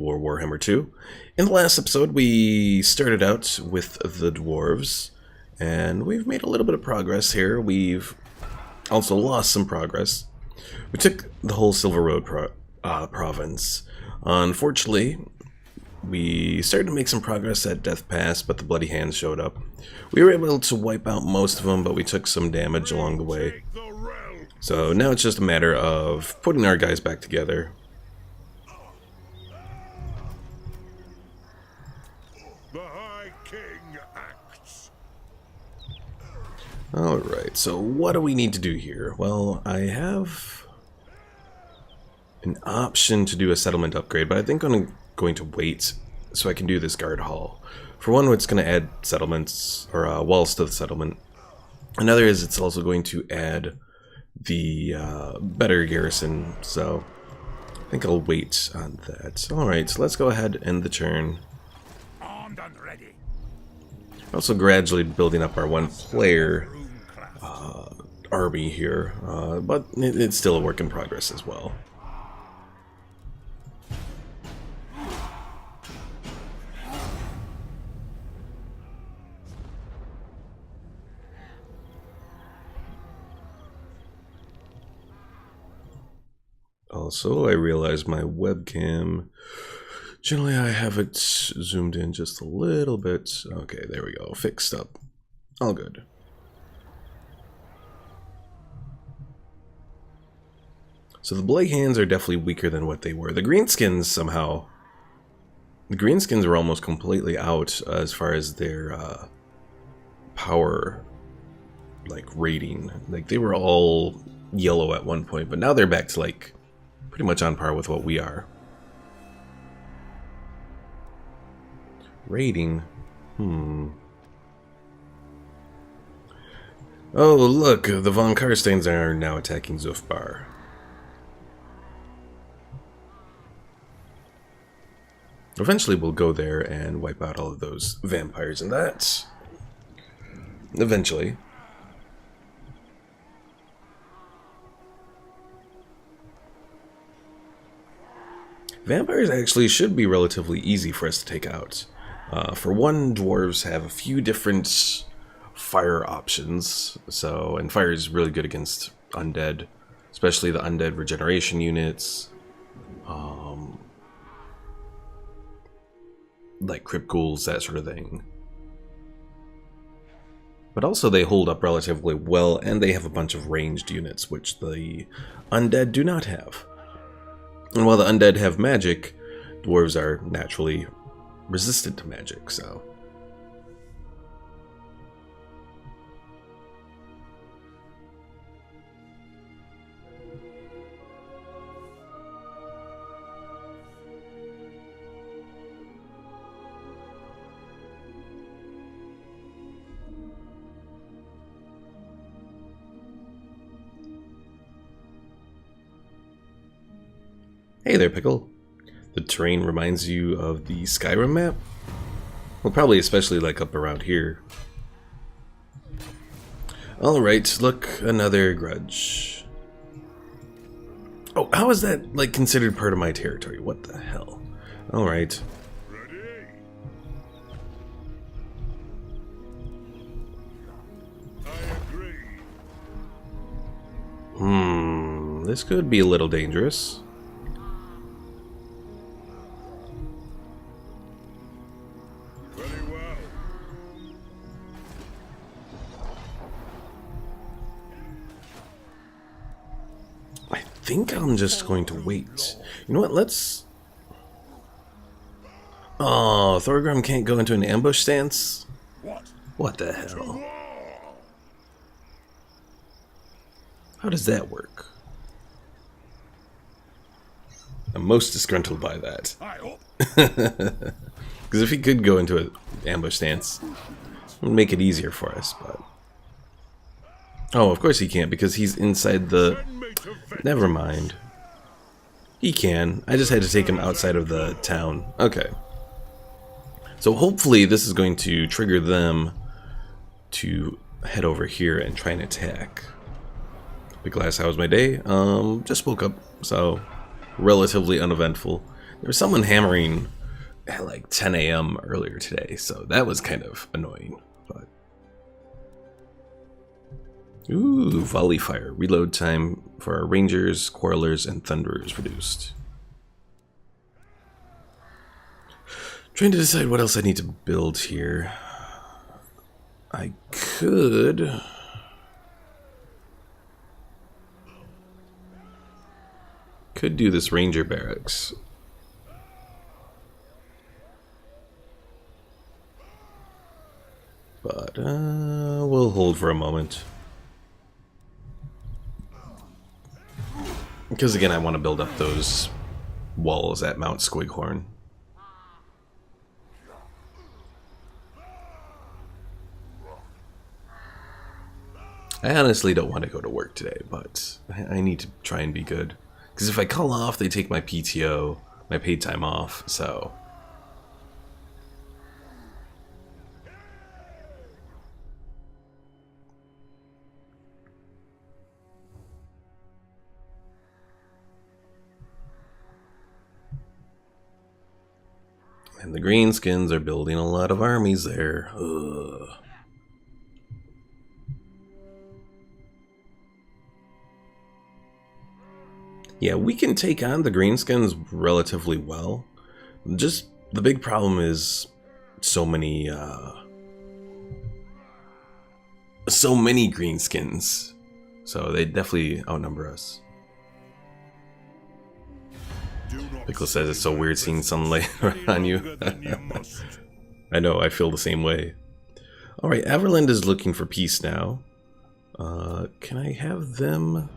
more Warhammer 2. In the last episode, we started out with the Dwarves, and we've made a little bit of progress here. We've also lost some progress. We took the whole Silver Road province. Unfortunately, we started to make some progress at Death Pass, but the Bloody Hands showed up. We were able to wipe out most of them, but we took some damage along the way. So now it's just a matter of putting our guys back together. The High King acts. Alright, so what do we need to do here? Well, I have an option to do a settlement upgrade, but I think I'm going to wait so I can do this guard hall. For one, it's going to add settlements, or walls to the settlement. Another is it's also going to add the better garrison, so I think I'll wait on that. Alright, so let's go ahead and end the turn. Armed and ready. Also gradually building up our one-player army here, but it's still a work in progress as well. Also, I realized my webcam, generally I have it zoomed in just a little bit. Okay, there we go, fixed up. All good. So the Bloody Hands are definitely weaker than what they were. The Greenskins somehow, the Greenskins were almost completely out as far as their power, like, rating. Like, they were all yellow at one point, but now they're back to, like, pretty much on par with what we are. Rating? Oh, look, the von Karsteins are now attacking Zhufbar. Eventually we'll go there and wipe out all of those vampires and that. Eventually. Vampires actually should be relatively easy for us to take out. For one, dwarves have a few different fire options, and fire is really good against undead, especially the undead regeneration units, like crypt ghouls, that sort of thing. But also they hold up relatively well, and they have a bunch of ranged units, which the undead do not have. And while the undead have magic, dwarves are naturally resistant to magic, so. Hey there, Pickle. The terrain reminds you of the Skyrim map? Well, probably especially like up around here. Alright, look, another grudge. Oh, how is that, like, considered part of my territory? What the hell? Alright. This could be a little dangerous. I think I'm just going to wait. You know what, let's... Oh, Thorgrim can't go into an ambush stance? What the hell? How does that work? I'm most disgruntled by that. Because if he could go into an ambush stance, it would make it easier for us, but... Oh, of course he can't, because he's inside the... Never mind. He can. I just had to take him outside of the town. Okay. So hopefully this is going to trigger them to head over here and try and attack. Big glass, how was my day? Just woke up, so relatively uneventful. There was someone hammering at like 10 a.m. earlier today, so that was kind of annoying. But ooh, volley fire. Reload time for our rangers, quarrelers, and thunderers reduced. Trying to decide what else I need to build here. I could do this ranger barracks. But we'll hold for a moment. Because again, I want to build up those walls at Mount Squighorn. I honestly don't want to go to work today, but I need to try and be good. Because if I call off, they take my PTO, my paid time off, so... And the Greenskins are building a lot of armies there. Ugh. Yeah, we can take on the Greenskins relatively well. Just the big problem is so many Greenskins. So they definitely outnumber us. Pickle says it's so weird seeing sunlight on you. I know, I feel the same way. Alright, Everland is looking for peace now. Can I have them...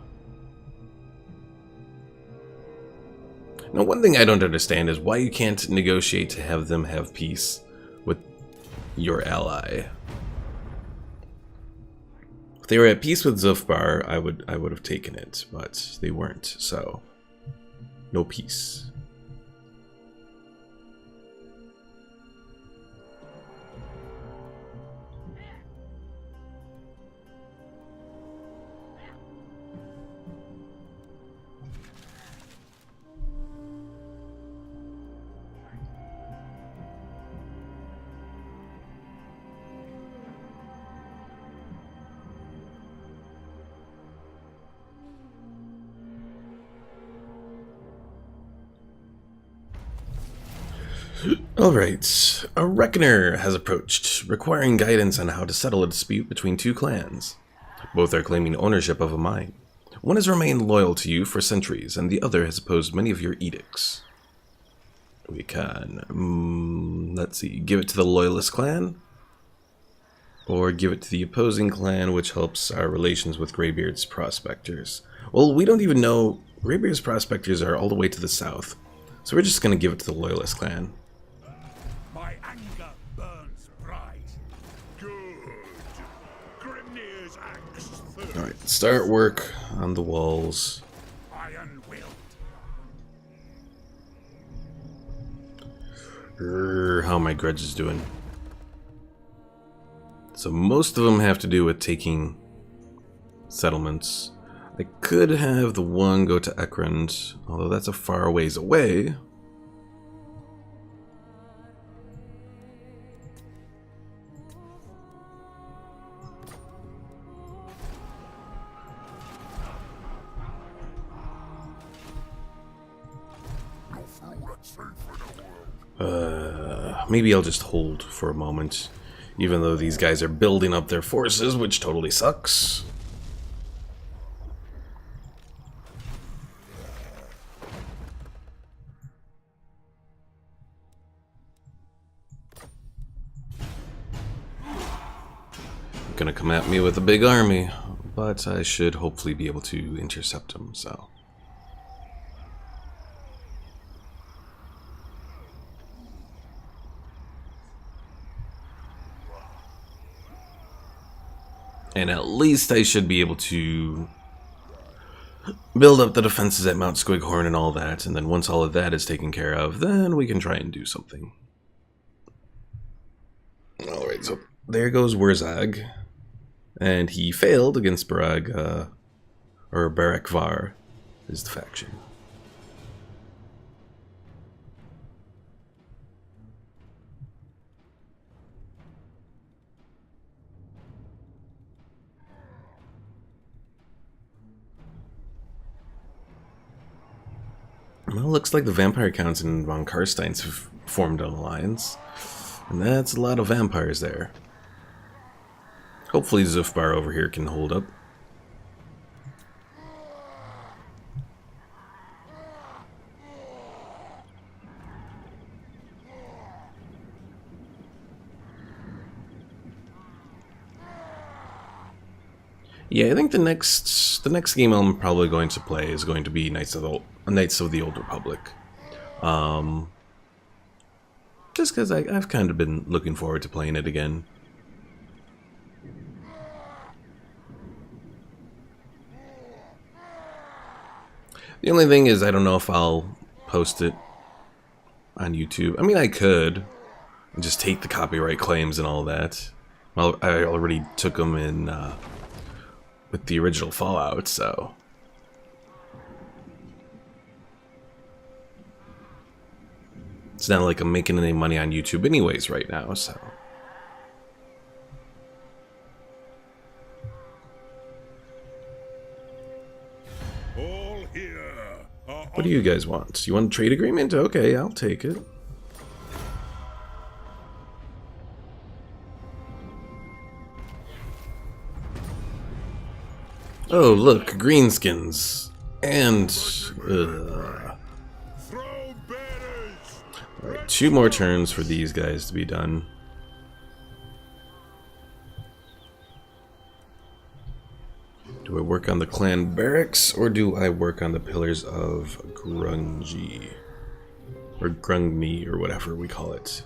Now, one thing I don't understand is why you can't negotiate to have them have peace with your ally. If they were at peace with Zhufbar, I would have taken it, but they weren't, so no peace. Alright, a Reckoner has approached, requiring guidance on how to settle a dispute between two clans. Both are claiming ownership of a mine. One has remained loyal to you for centuries, and the other has opposed many of your edicts. We can, let's see, give it to the Loyalist clan, or give it to the opposing clan, which helps our relations with Greybeard's prospectors. Well, we don't even know, Greybeard's prospectors are all the way to the south, so we're just going to give it to the Loyalist clan. Alright, start work on the walls. How are my Grudges doing? So most of them have to do with taking settlements. I could have the one go to Ekrund, although that's a far ways away. Maybe I'll just hold for a moment, even though these guys are building up their forces, which totally sucks. Gonna come at me with a big army, but I should hopefully be able to intercept them, so... And at least I should be able to build up the defenses at Mount Squighorn and all that, and then once all of that is taken care of, then we can try and do something. Alright, so there goes Wurzag. And he failed against Barag, or Barak Var is the faction. Well, looks like the vampire counts in von Karstein's have formed an alliance. And that's a lot of vampires there. Hopefully Zhufbar over here can hold up. Yeah, I think the next game I'm probably going to play is going to be Knights of the Old Republic. Just because I've kind of been looking forward to playing it again. The only thing is I don't know if I'll post it on YouTube. I mean, I could and just take the copyright claims and all that. Well, I already took them in with the original Fallout, so... It's not like I'm making any money on YouTube anyways right now, so... All here. What do you guys want? You want a trade agreement? Okay, I'll take it. Oh, look, greenskins. And... Throw bearers. Alright, 2 more turns for these guys to be done. Do I work on the clan barracks, or do I work on the pillars of Grungy? Or Grungni, or whatever we call it.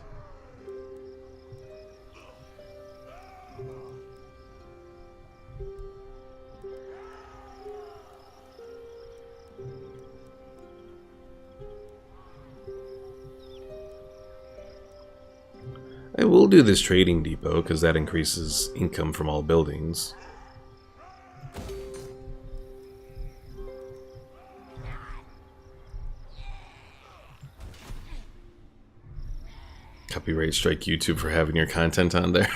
I will do this trading depot, because that increases income from all buildings. Copyright strike YouTube for having your content on there.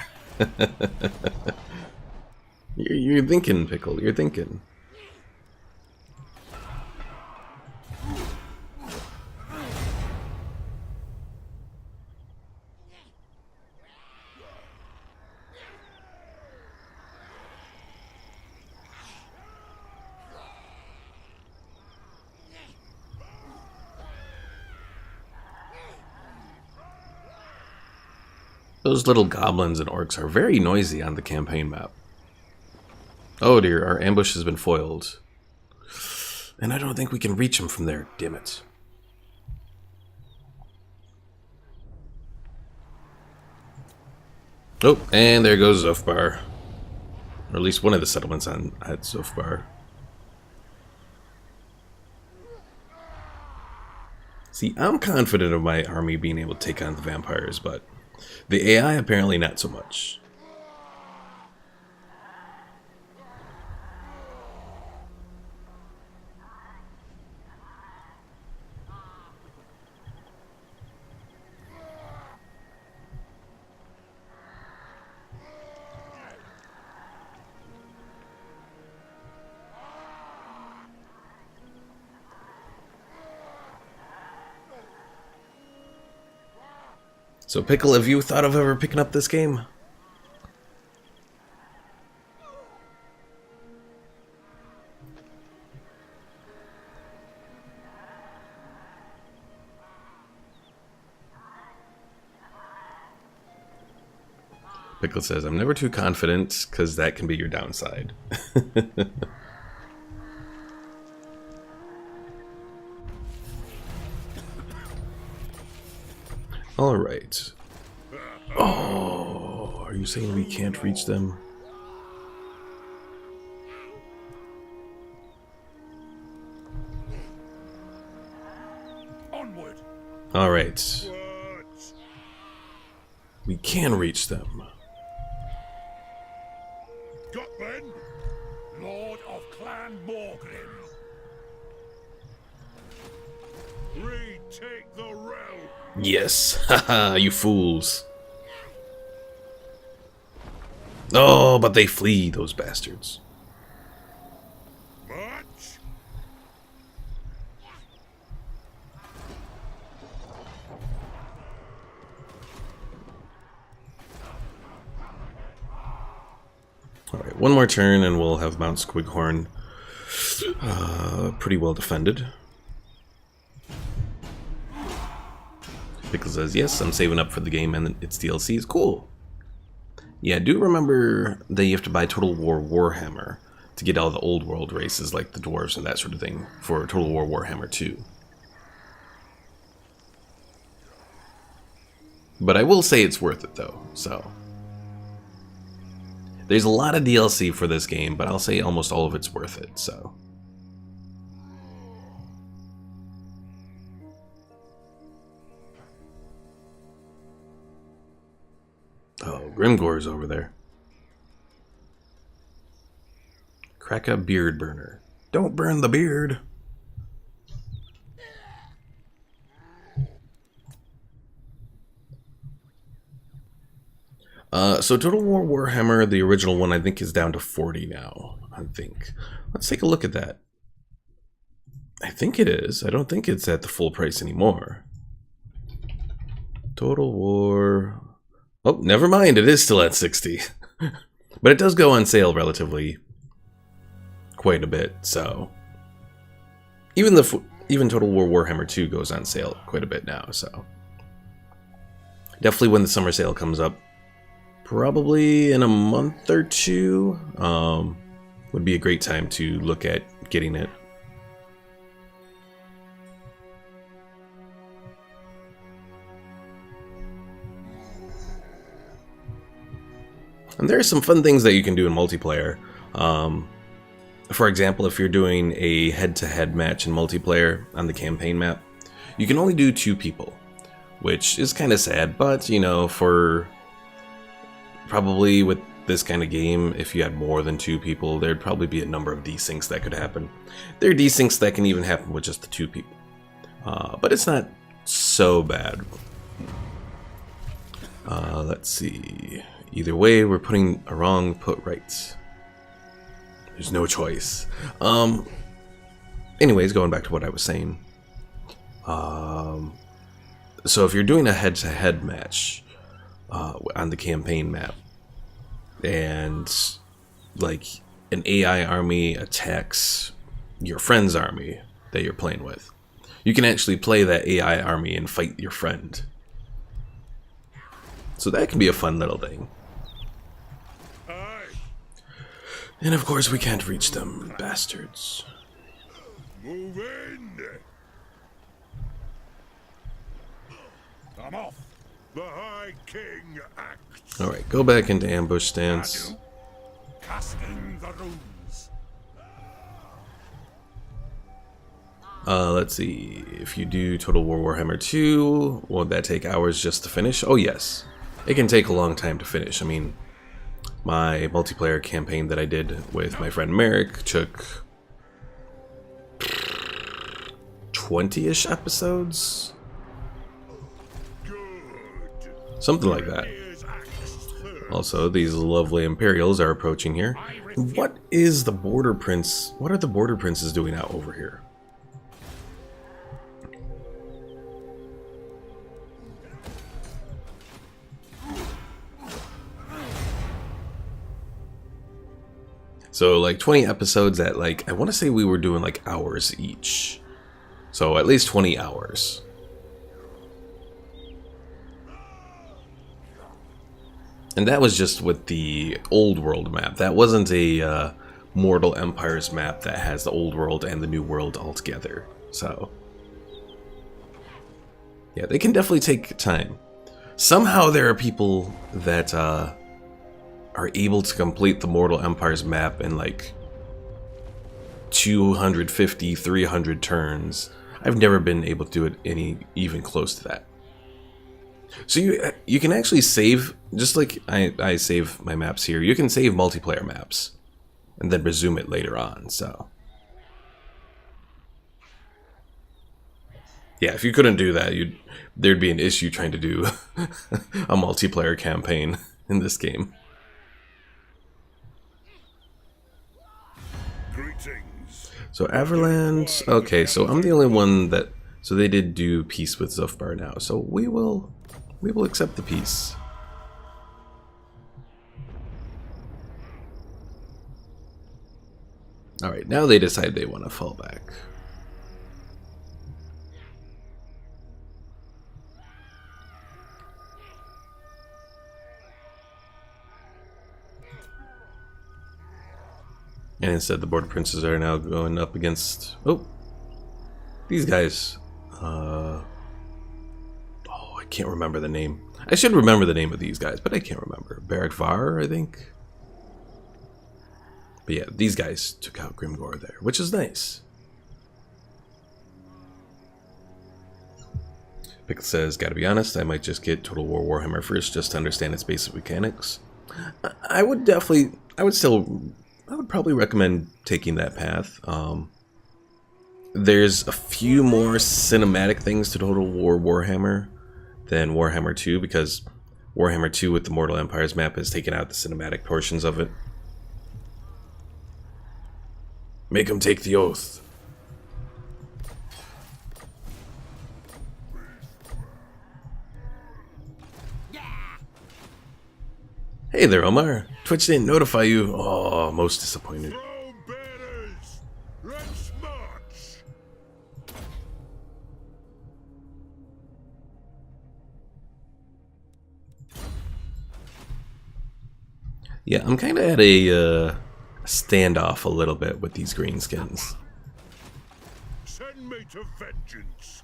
You're thinking, Pickle, you're thinking. Those little goblins and orcs are very noisy on the campaign map. Oh dear, our ambush has been foiled. And I don't think we can reach them from there, damn it. Oh, and there goes Zhufbar. Or at least one of the settlements at Zhufbar. See, I'm confident of my army being able to take on the vampires, but the AI apparently not so much. So, Pickle, have you thought of ever picking up this game? Pickle says, I'm never too confident, because that can be your downside. Alright. Oh, are you saying we can't reach them? Onward. Alright. Words. We can reach them. Gutland, Lord of Clan Morgrim. Retake the realm. Yes, haha, you fools. Oh, but they flee, those bastards. March. Alright, one more turn and we'll have Mount Squighorn pretty well defended. Pickle says, yes, I'm saving up for the game and its DLCs. Cool. Yeah, do remember that you have to buy Total War Warhammer to get all the old world races like the Dwarves and that sort of thing for Total War Warhammer 2. But I will say it's worth it though, so. There's a lot of DLC for this game, but I'll say almost all of it's worth it, so. Oh, Grimgore's over there. Crack a beard burner. Don't burn the beard. So Total War Warhammer, the original one, I think is down to 40 now, I think. Let's take a look at that. I think it is. I don't think it's at the full price anymore. Total War... Oh, never mind, it is still at 60. But it does go on sale relatively quite a bit, so... Even Total War Warhammer 2 goes on sale quite a bit now, so... Definitely when the summer sale comes up, probably in a month or two, would be a great time to look at getting it. And there are some fun things that you can do in multiplayer. For example, if you're doing a head-to-head match in multiplayer on the campaign map, you can only do 2 people, which is kind of sad, but, you know, for... Probably with this kind of game, if you had more than 2 people, there'd probably be a number of desyncs that could happen. There are desyncs that can even happen with just the 2 people. But it's not so bad. Let's see. Either way, we're putting a wrong put right. There's no choice. Anyways, going back to what I was saying. So if you're doing a head-to-head match, on the campaign map, and like an AI army attacks your friend's army that you're playing with, you can actually play that AI army and fight your friend. So that can be a fun little thing. And of course we can't reach them, bastards. Move in. I'm off. The High King acts. Alright, go back into ambush stance. Casting the runes. Let's see. If you do Total War Warhammer 2, won't that take hours just to finish? Oh yes. It can take a long time to finish. I mean, my multiplayer campaign that I did with my friend Merrick took 20-ish episodes? Something like that. Also, these lovely Imperials are approaching here. What is the Border Prince? What are the Border Princes doing out over here? So, like, 20 episodes at, like, I want to say we were doing, like, hours each. So, at least 20 hours. And that was just with the Old World map. That wasn't a Mortal Empires map that has the Old World and the New World all together. So, yeah, they can definitely take time. Somehow there are people that are able to complete the Mortal Empires map in like 250, 300 turns. I've never been able to do it even close to that. So you can actually save, just like I save my maps here, you can save multiplayer maps and then resume it later on, so. Yeah, if you couldn't do that, there'd be an issue trying to do a multiplayer campaign in this game. Greetings. So Everland, okay, so I'm the only one that, so they did do peace with Zhufbar now, so we will accept the peace. Alright, now they decide they want to fall back. And instead the Border Princes are now going up against... Oh! These guys. Oh, I can't remember the name. I should remember the name of these guys, but I can't remember. Barak Var, I think? But yeah, these guys took out Grimgor there, which is nice. Pickle says, gotta be honest, I might just get Total War Warhammer first just to understand its basic mechanics. I would probably recommend taking that path. There's a few more cinematic things to Total War Warhammer than Warhammer 2, because Warhammer 2 with the Mortal Empires map has taken out the cinematic portions of it. Make them take the oath. Hey there, Omar. Twitch didn't notify you. Oh, most disappointed. Throw bearers! Let's march! Yeah, I'm kind of at a standoff a little bit with these greenskins. Send me to vengeance.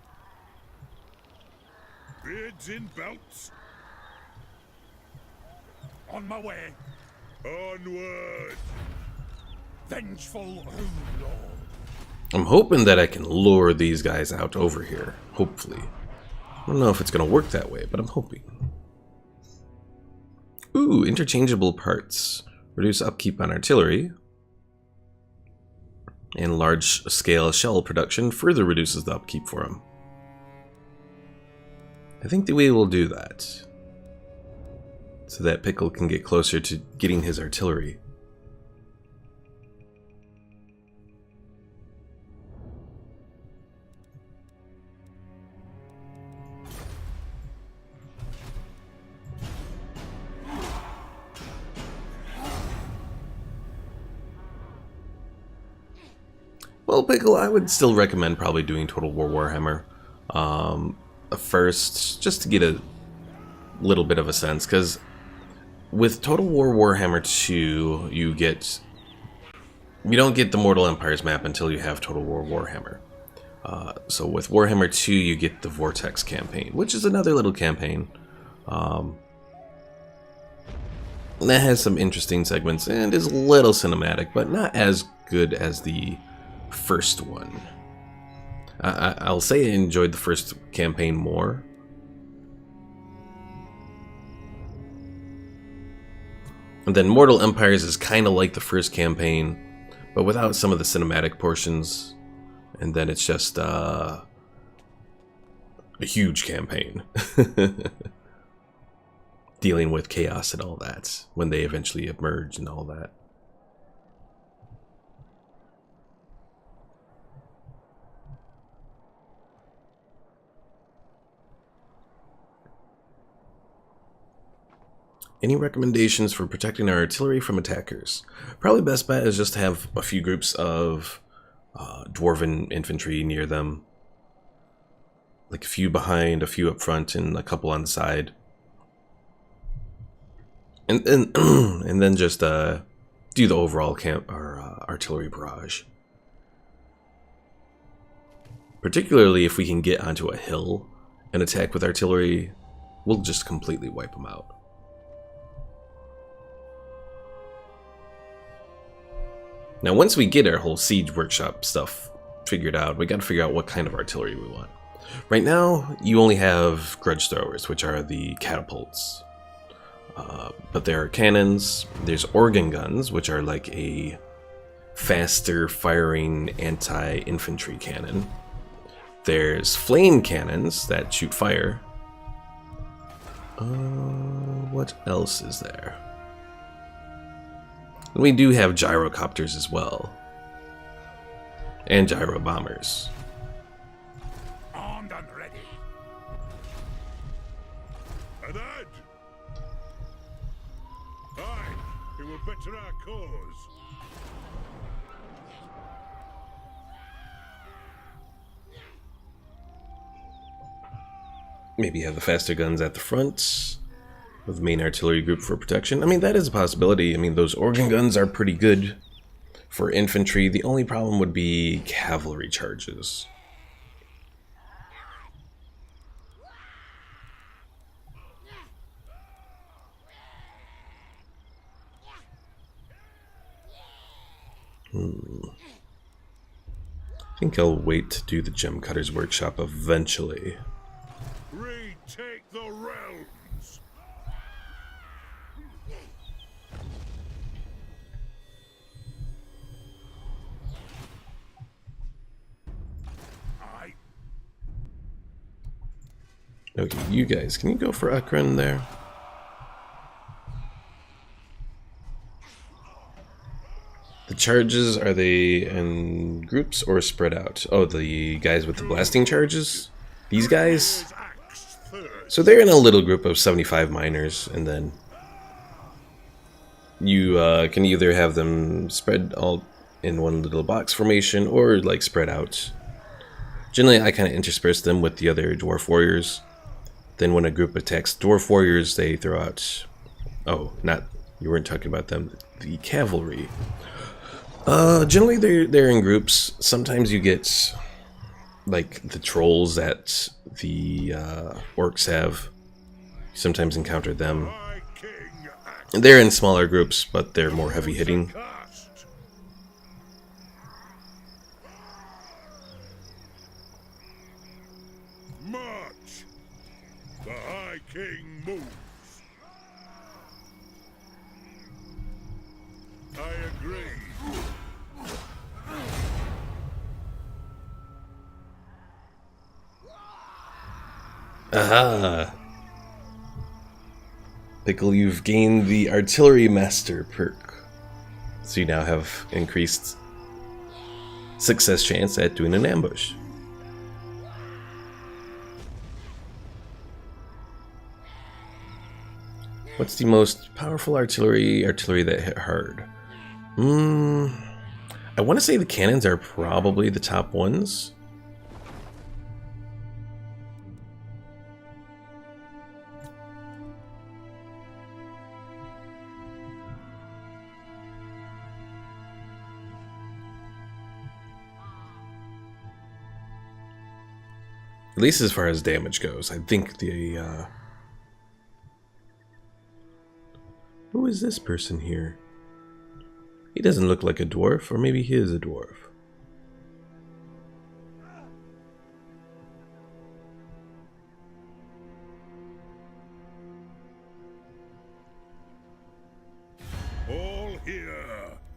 Beards in belts. On my way. Onward. Vengeful Rune Lord. I'm hoping that I can lure these guys out over here. Hopefully. I don't know if it's going to work that way, but I'm hoping. Ooh, interchangeable parts. Reduce upkeep on artillery. And large-scale shell production further reduces the upkeep for them. I think that we will do that. So that Pickle can get closer to getting his artillery. Well, Pickle, I would still recommend probably doing Total War Warhammer first, just to get a little bit of a sense, because with Total War Warhammer 2, you don't get the Mortal Empires map until you have Total War Warhammer. So with Warhammer 2, you get the Vortex campaign, which is another little campaign. That has some interesting segments and is a little cinematic, but not as good as the first one. I'll say I enjoyed the first campaign more. And then Mortal Empires is kind of like the first campaign, but without some of the cinematic portions. And then it's just a huge campaign. Dealing with chaos and all that, when they eventually emerge and all that. Any recommendations for protecting our artillery from attackers? Probably best bet is just to have a few groups of Dwarven infantry near them. Like a few behind, a few up front, and a couple on the side. And then just do the overall camp or artillery barrage. Particularly if we can get onto a hill and attack with artillery, we'll just completely wipe them out. Now, once we get our whole siege workshop stuff figured out, we got to figure out what kind of artillery we want. Right now, you only have grudge throwers, which are the catapults. But there are cannons, there's organ guns, which are like a faster firing anti-infantry cannon. There's flame cannons that shoot fire. What else is there? And we do have gyrocopters as well. And gyro bombers. Armed and ready. Ahead! Aye, it will better our cause. Maybe have the faster guns at the front with the main artillery group for protection. I mean, that is a possibility. I mean, those organ guns are pretty good for infantry. The only problem would be cavalry charges. I think I'll wait to do the Gem Cutter's Workshop eventually. Retake the realms. Okay, you guys, can you go for Akron there? The charges, are they in groups or spread out? Oh, the guys with the blasting charges? These guys? So they're in a little group of 75 miners, and then you can either have them spread all in one little box formation or like spread out. Generally, I kind of intersperse them with the other dwarf warriors. Then when a group attacks dwarf warriors, they throw out... Oh, not... You weren't talking about them. The cavalry. Generally they're in groups. Sometimes you get like the trolls that the orcs have. You sometimes encounter them. They're in smaller groups, but they're more heavy hitting. March! The High King moves. I agree. Aha! Pickle, you've gained the Artillery Master perk. So you now have increased success chance at doing an ambush. What's the most powerful artillery that hit hard? I want to say the cannons are probably the top ones. At least as far as damage goes, I think the, Who is this person here? He doesn't look like a dwarf, or maybe he is a dwarf. All here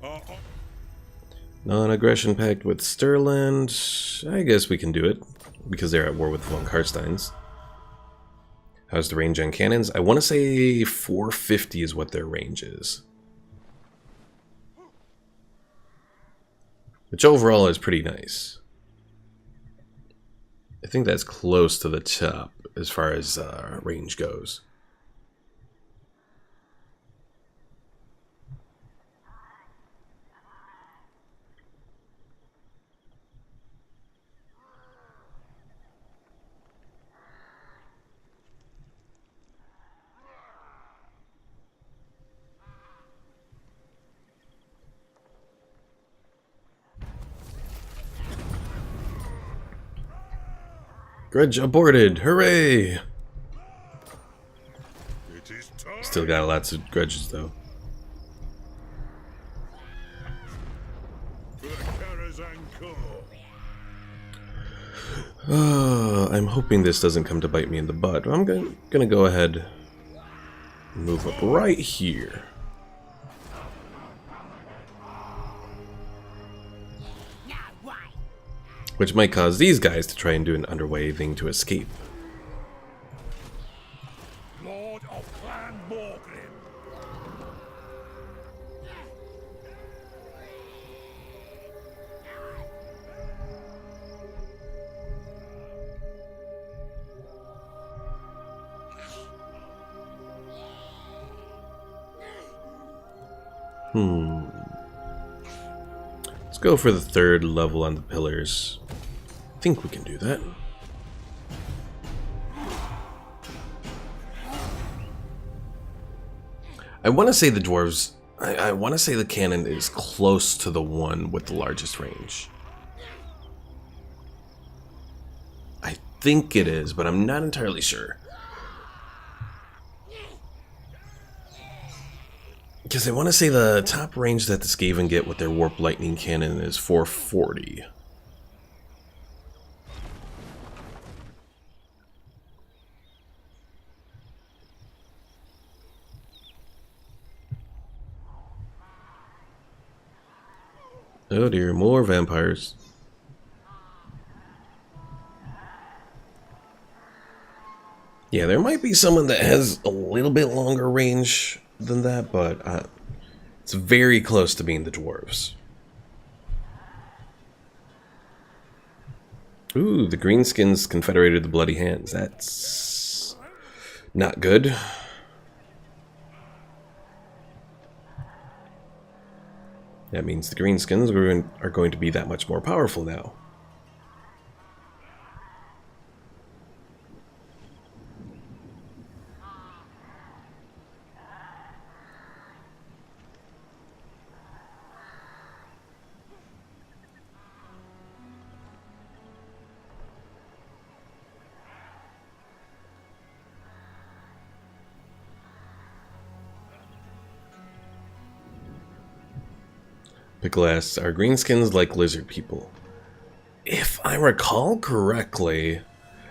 are... Non-aggression pact with Stirland. I guess we can do it, because they're at war with Von Karsteins. How's the range on cannons? I want to say 450 is what their range is. Which overall is pretty nice. I think that's close to the top as far as range goes. Grudge aborted! Hooray! It is time. Still got lots of grudges though. For the Karazhan Corps. I'm hoping this doesn't come to bite me in the butt. I'm gonna go ahead and move up right here. Which might cause these guys to try and do an underway thing to escape. Lord of Clan Morgrim. Let's go for the third level on the pillars. I think we can do that. I want to say the dwarves... I want to say the cannon is close to the one with the largest range. I think it is, but I'm not entirely sure. Because I want to say the top range that the Skaven get with their Warp Lightning Cannon is 440. Oh dear, more vampires. Yeah, there might be someone that has a little bit longer range than that, but it's very close to being the dwarves. Ooh, the Greenskins confederated the Bloody Hands. That's not good. That means the Greenskins are going to be that much more powerful now. Pickle asks, are Greenskins like lizard people? If I recall correctly,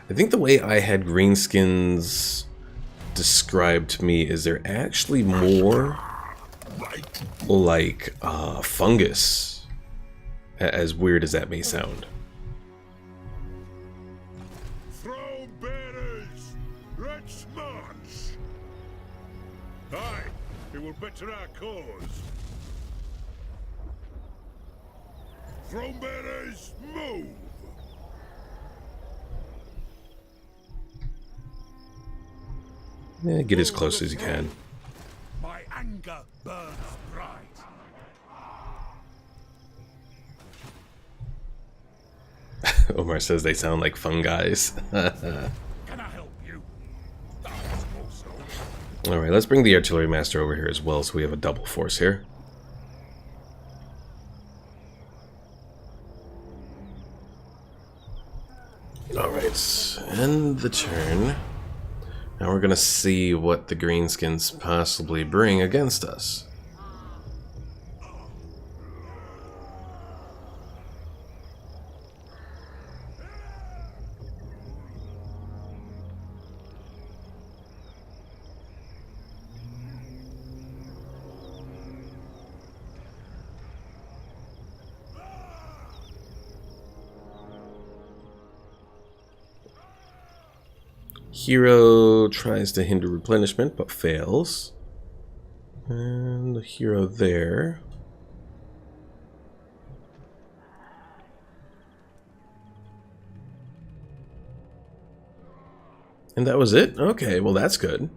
I think the way I had Greenskins described to me is they're actually more like fungus, as weird as that may sound. Throw bearers! Let's march! Aye, it will better our cause. Throne bearers, move! Yeah, get as close as you can. My anger burns bright. Omar says they sound like fungi. Can I help you? Alright, let's bring the artillery master over here as well so we have a double force here. Alright, end the turn. Now we're gonna see what the Greenskins possibly bring against us. Hero tries to hinder replenishment, but fails. And the hero there. And that was it? Okay, well that's good.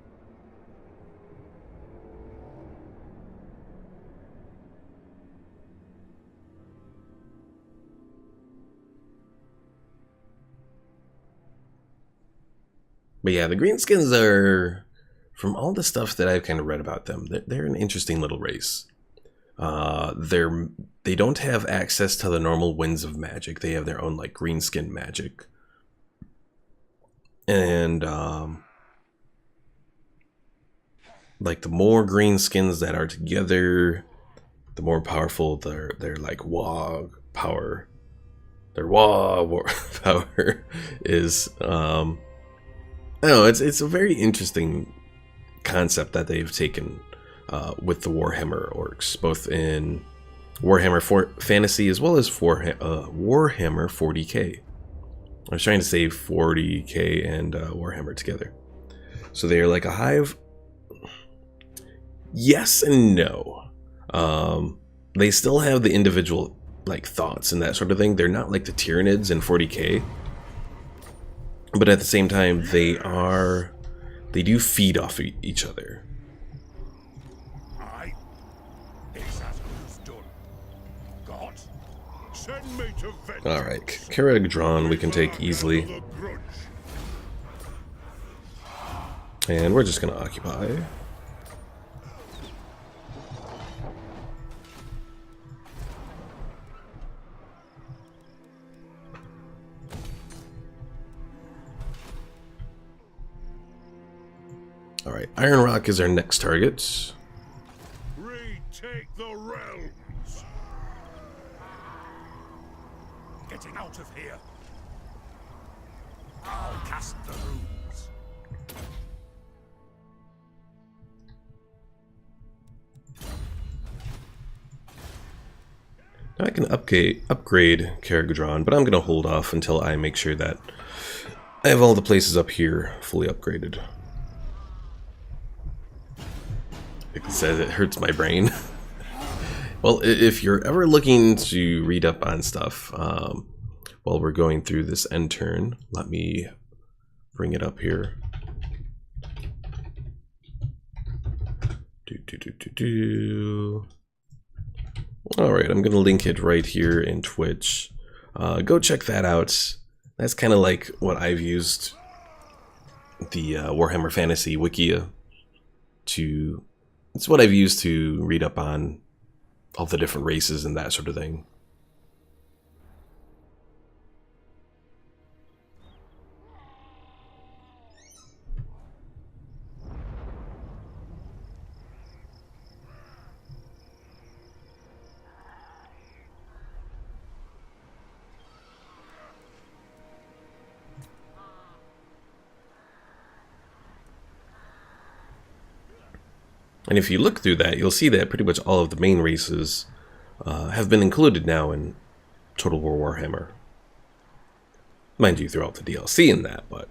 But yeah, the Greenskins are, from all the stuff that I've kind of read about them, they're an interesting little race. They don't have access to the normal winds of magic. They have their own like greenskin magic. And like the more greenskins that are together, the more powerful their like wog power. Their war power is. I don't know, it's a very interesting concept that they've taken with the Warhammer orcs, both in Warhammer Fantasy as well as Warhammer 40k. I was trying to say 40k and Warhammer together. So they are like a hive. Yes and no. They still have the individual like thoughts and that sort of thing. They're not like the Tyranids in 40k. But at the same time, they do feed off each other. Alright, Karag drawn, we can take easily. And we're just going to occupy. Alright, Iron Rock is our next target. Retake the realms. Getting out of here. I'll cast the runes. Now I can upgrade Cargadron, but I'm going to hold off until I make sure that I have all the places up here fully upgraded. It says it hurts my brain. Well, if you're ever looking to read up on stuff while we're going through this end turn, let me bring it up here. Alright, I'm going to link it right here in Twitch. Go check that out. That's kind of like what I've used the Warhammer Fantasy Wikia to... It's what I've used to read up on all the different races and that sort of thing. And if you look through that, you'll see that pretty much all of the main races have been included now in Total War Warhammer. Mind you, throughout the DLC in that, but...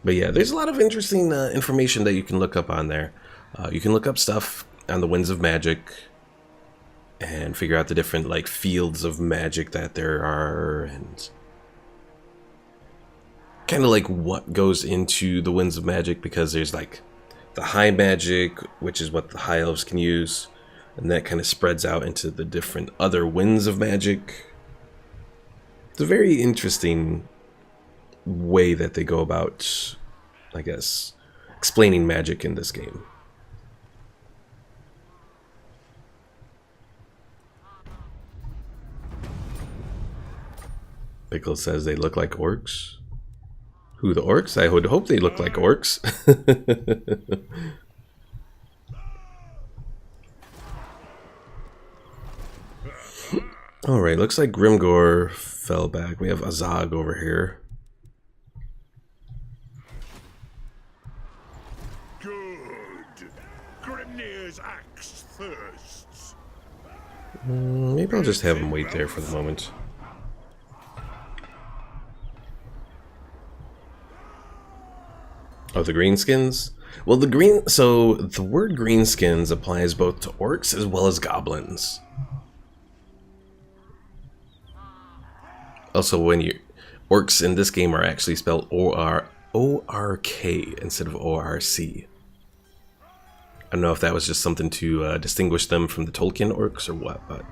But yeah, there's a lot of interesting information that you can look up on there. You can look up stuff on the Winds of Magic and figure out the different like fields of magic that there are, and kind of like what goes into the Winds of Magic, because there's like the high magic, which is what the high elves can use, and that kind of spreads out into the different other winds of magic. It's a very interesting way that they go about, I guess, explaining magic in this game. Pickle says they look like orcs. Who, the orcs? I would hope they look like orcs. Alright, looks like Grimgor fell back. We have Azog over here. Axe thirsts. Maybe I'll just have him wait there for the moment. Oh, the greenskins? Well, so the word greenskins applies both to orcs as well as goblins. Also, orcs in this game are actually spelled O-R-K instead of O-R-C. I don't know if that was just something to distinguish them from the Tolkien orcs or what, but...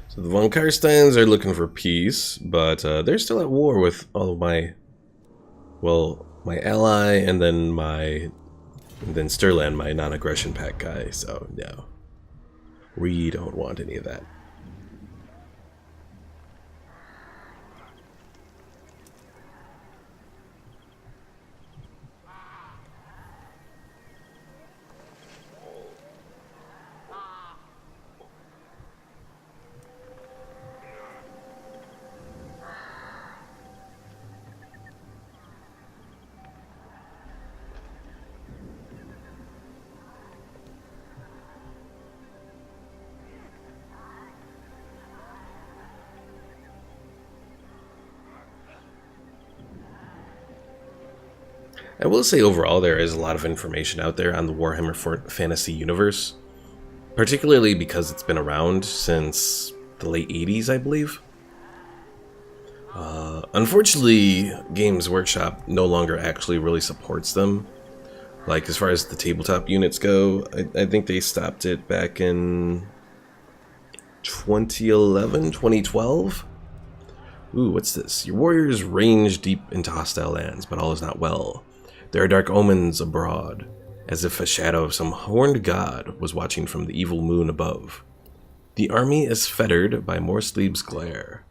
So the von Karsteins are looking for peace, but they're still at war with all of my, well, my ally, and then Sturlan, my non-aggression pact guy. So no, we don't want any of that. I will say overall there is a lot of information out there on the Warhammer Fantasy universe, particularly because it's been around since the late 80s, I believe. Unfortunately, Games Workshop no longer actually really supports them. Like, as far as the tabletop units go, I think they stopped it back in 2011, 2012? Ooh, what's this? Your warriors range deep into hostile lands, but all is not well. There are dark omens abroad, as if a shadow of some horned god was watching from the evil moon above. The army is fettered by Morsleeb's glare.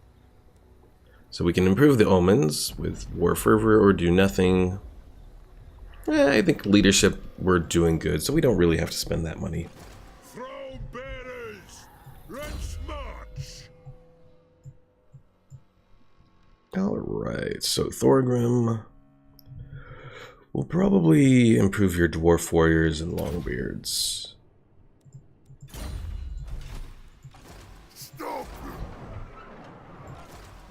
So we can improve the omens with war fervor or do nothing. I think leadership we're doing good, so we don't really have to spend that money. Throw bearers! Let's march! Alright, so Thorgrim will probably improve your dwarf warriors and longbeards. Stop!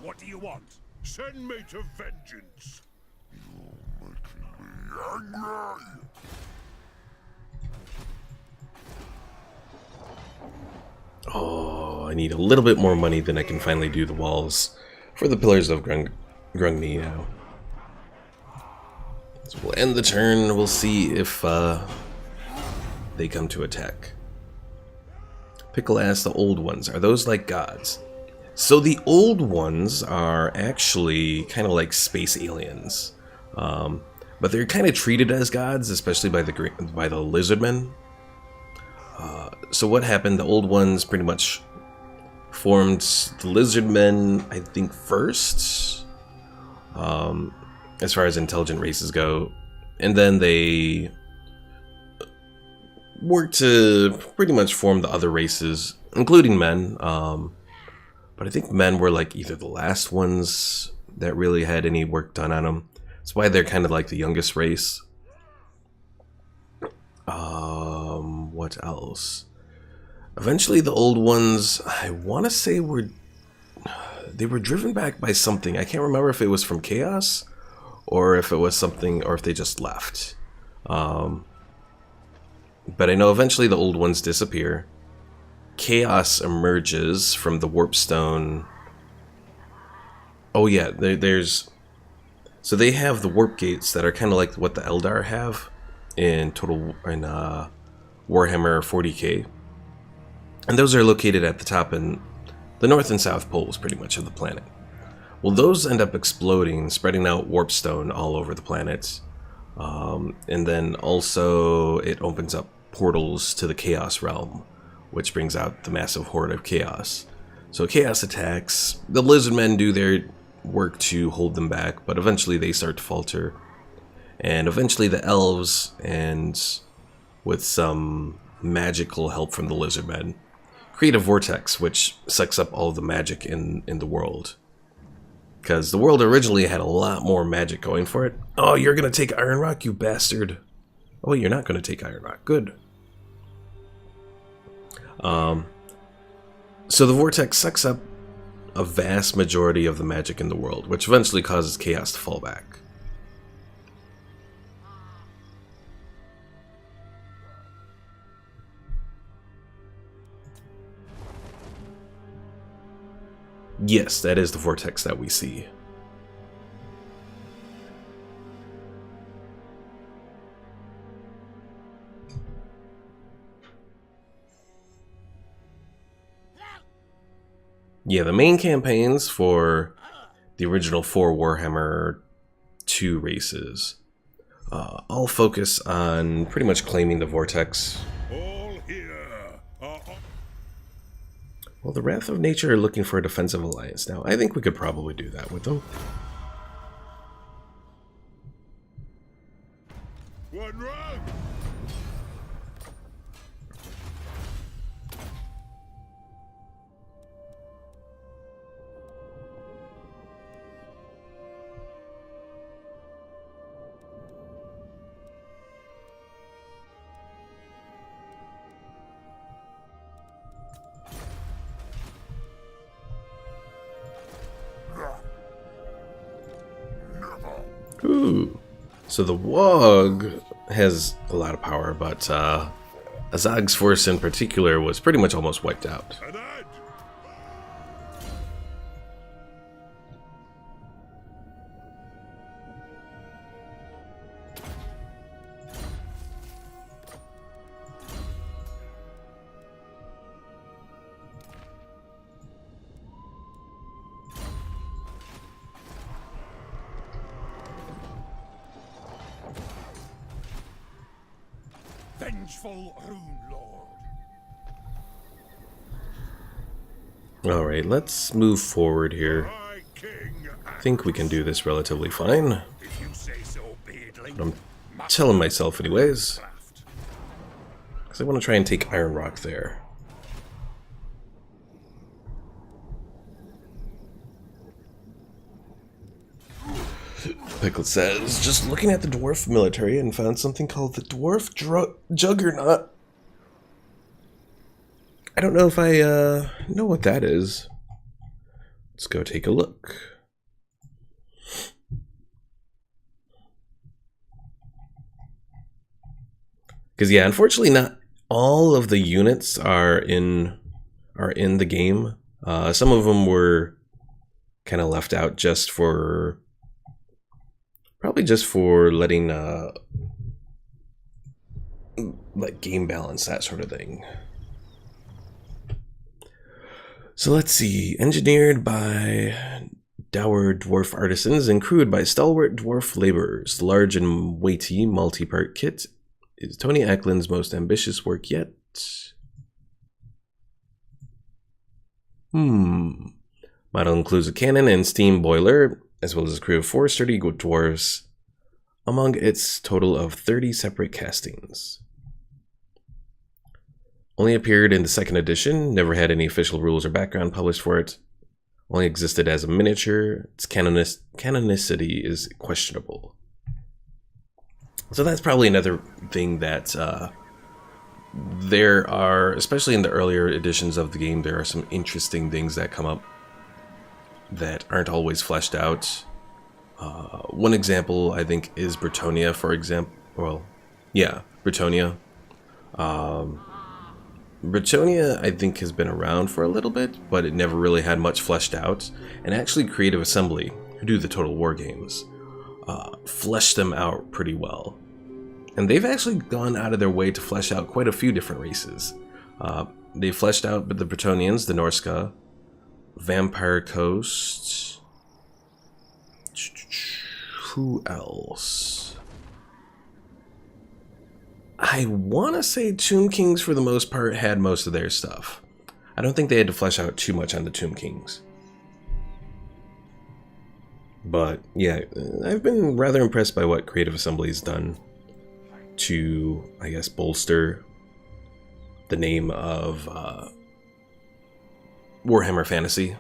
What do you want? Send me to vengeance! You're making me angry! Oh, I need a little bit more money than I can finally do the walls for the Pillars of Grungni now. So we'll end the turn, we'll see if they come to attack. Pickle asks the old ones, are those like gods? So the old ones are actually kind of like space aliens. But they're kind of treated as gods, especially by the lizardmen. So what happened, the old ones pretty much formed the lizardmen, I think, first. As far as intelligent races go, and then they worked to pretty much form the other races, including men. But I think men were like either the last ones that really had any work done on them. That's why they're kind of like the youngest race. What else? Eventually, the old ones, I want to say, they were driven back by something. I can't remember if it was from chaos, or if it was something, or if they just left. But I know eventually the old ones disappear. Chaos emerges from the warpstone. Oh yeah, there's... So they have the warp gates that are kind of like what the Eldar have in Warhammer 40k. And those are located at the top in the north and south poles, pretty much, of the planet. Well, those end up exploding, spreading out warpstone all over the planet. And then also it opens up portals to the Chaos Realm, which brings out the massive horde of Chaos. So Chaos attacks. The Lizardmen do their work to hold them back, but eventually they start to falter. And eventually the Elves, and with some magical help from the Lizardmen, create a vortex which sucks up all the magic in the world. Because the world originally had a lot more magic going for it. Oh, you're going to take Iron Rock, you bastard. Oh, you're not going to take Iron Rock. Good. So the vortex sucks up a vast majority of the magic in the world, which eventually causes chaos to fall back. Yes, that is the vortex that we see. Yeah, the main campaigns for the original 4 Warhammer 2 races all focus on pretty much claiming the vortex. All here are... Well, the Wrath of Nature are looking for a defensive alliance now. I think we could probably do that with them. One round! Ooh. So the Wog has a lot of power, but Azag's force in particular was pretty much almost wiped out. An ad. Vengeful Rune Lord. Alright, let's move forward here. My king. I think we can do this relatively fine. If you say so, Beardling. I'm telling myself anyways. Because I want to try and take Iron Rock there. Pickle says, just looking at the dwarf military and found something called the Dwarf Juggernaut. I don't know if I know what that is. Let's go take a look. Because yeah, unfortunately not all of the units are in the game. Some of them were kind of left out just for probably just for letting like game balance, that sort of thing. So let's see. Engineered by dour dwarf artisans and crewed by stalwart dwarf laborers, the large and weighty multi-part kit is Tony Ackland's most ambitious work yet. Model includes a cannon and steam boiler, as well as a crew of 4 sturdy dwarves, among its total of 30 separate castings. Only appeared in the 2nd edition, never had any official rules or background published for it, only existed as a miniature, its canonicity is questionable. So that's probably another thing that there are, especially in the earlier editions of the game, there are some interesting things that come up that aren't always fleshed out. One example, I think, is Bretonia, for example. Well, yeah, Bretonia. Bretonia, I think, has been around for a little bit, but it never really had much fleshed out. And actually, Creative Assembly, who do the Total War games, fleshed them out pretty well. And they've actually gone out of their way to flesh out quite a few different races. They fleshed out the Bretonians, the Norska, Vampire Coast. Who else? I want to say Tomb Kings, for the most part, had most of their stuff. I don't think they had to flesh out too much on the Tomb Kings. But yeah, I've been rather impressed by what Creative Assembly's done to, I guess, bolster the name of Warhammer Fantasy.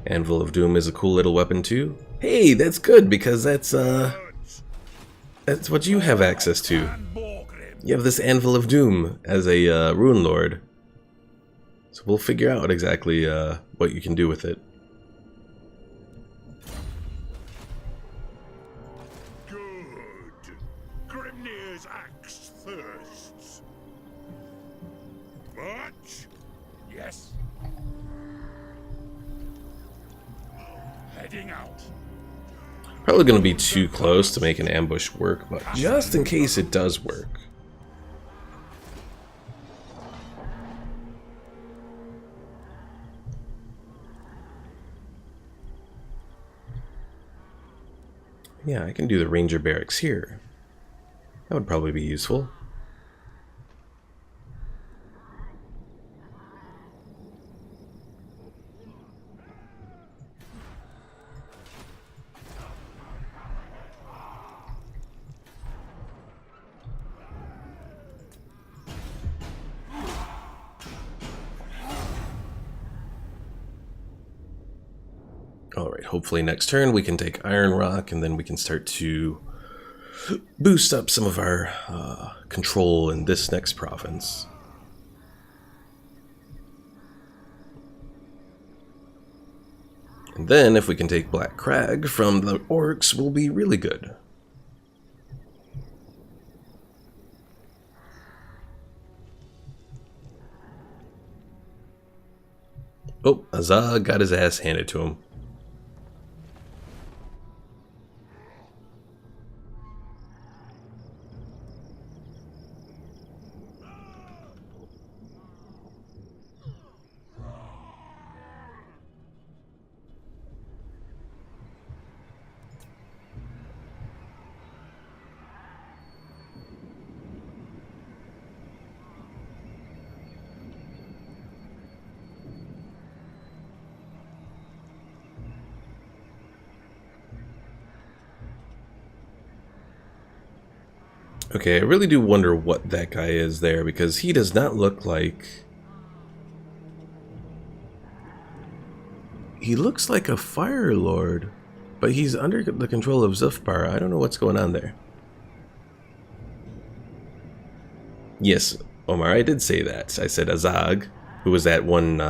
Anvil of Doom is a cool little weapon too. Hey, that's good, because that's what you have access to. You have this Anvil of Doom as a Rune Lord. So we'll figure out exactly what you can do with it. Good. Grimnir's axe thirsts. Much? Yes. Heading out. Probably going to be too close to make an ambush work, but just in case it does work. Yeah, I can do the Ranger Barracks here. That would probably be useful. Alright, hopefully next turn we can take Iron Rock, and then we can start to boost up some of our control in this next province. And then if we can take Black Crag from the Orcs, we'll be really good. Oh, Azag got his ass handed to him. Okay, I really do wonder what that guy is there, because he does not look like... He looks like a Fire Lord, but he's under the control of Zhufbar. I don't know what's going on there. Yes, Omar, I did say that. I said Azag, who was that one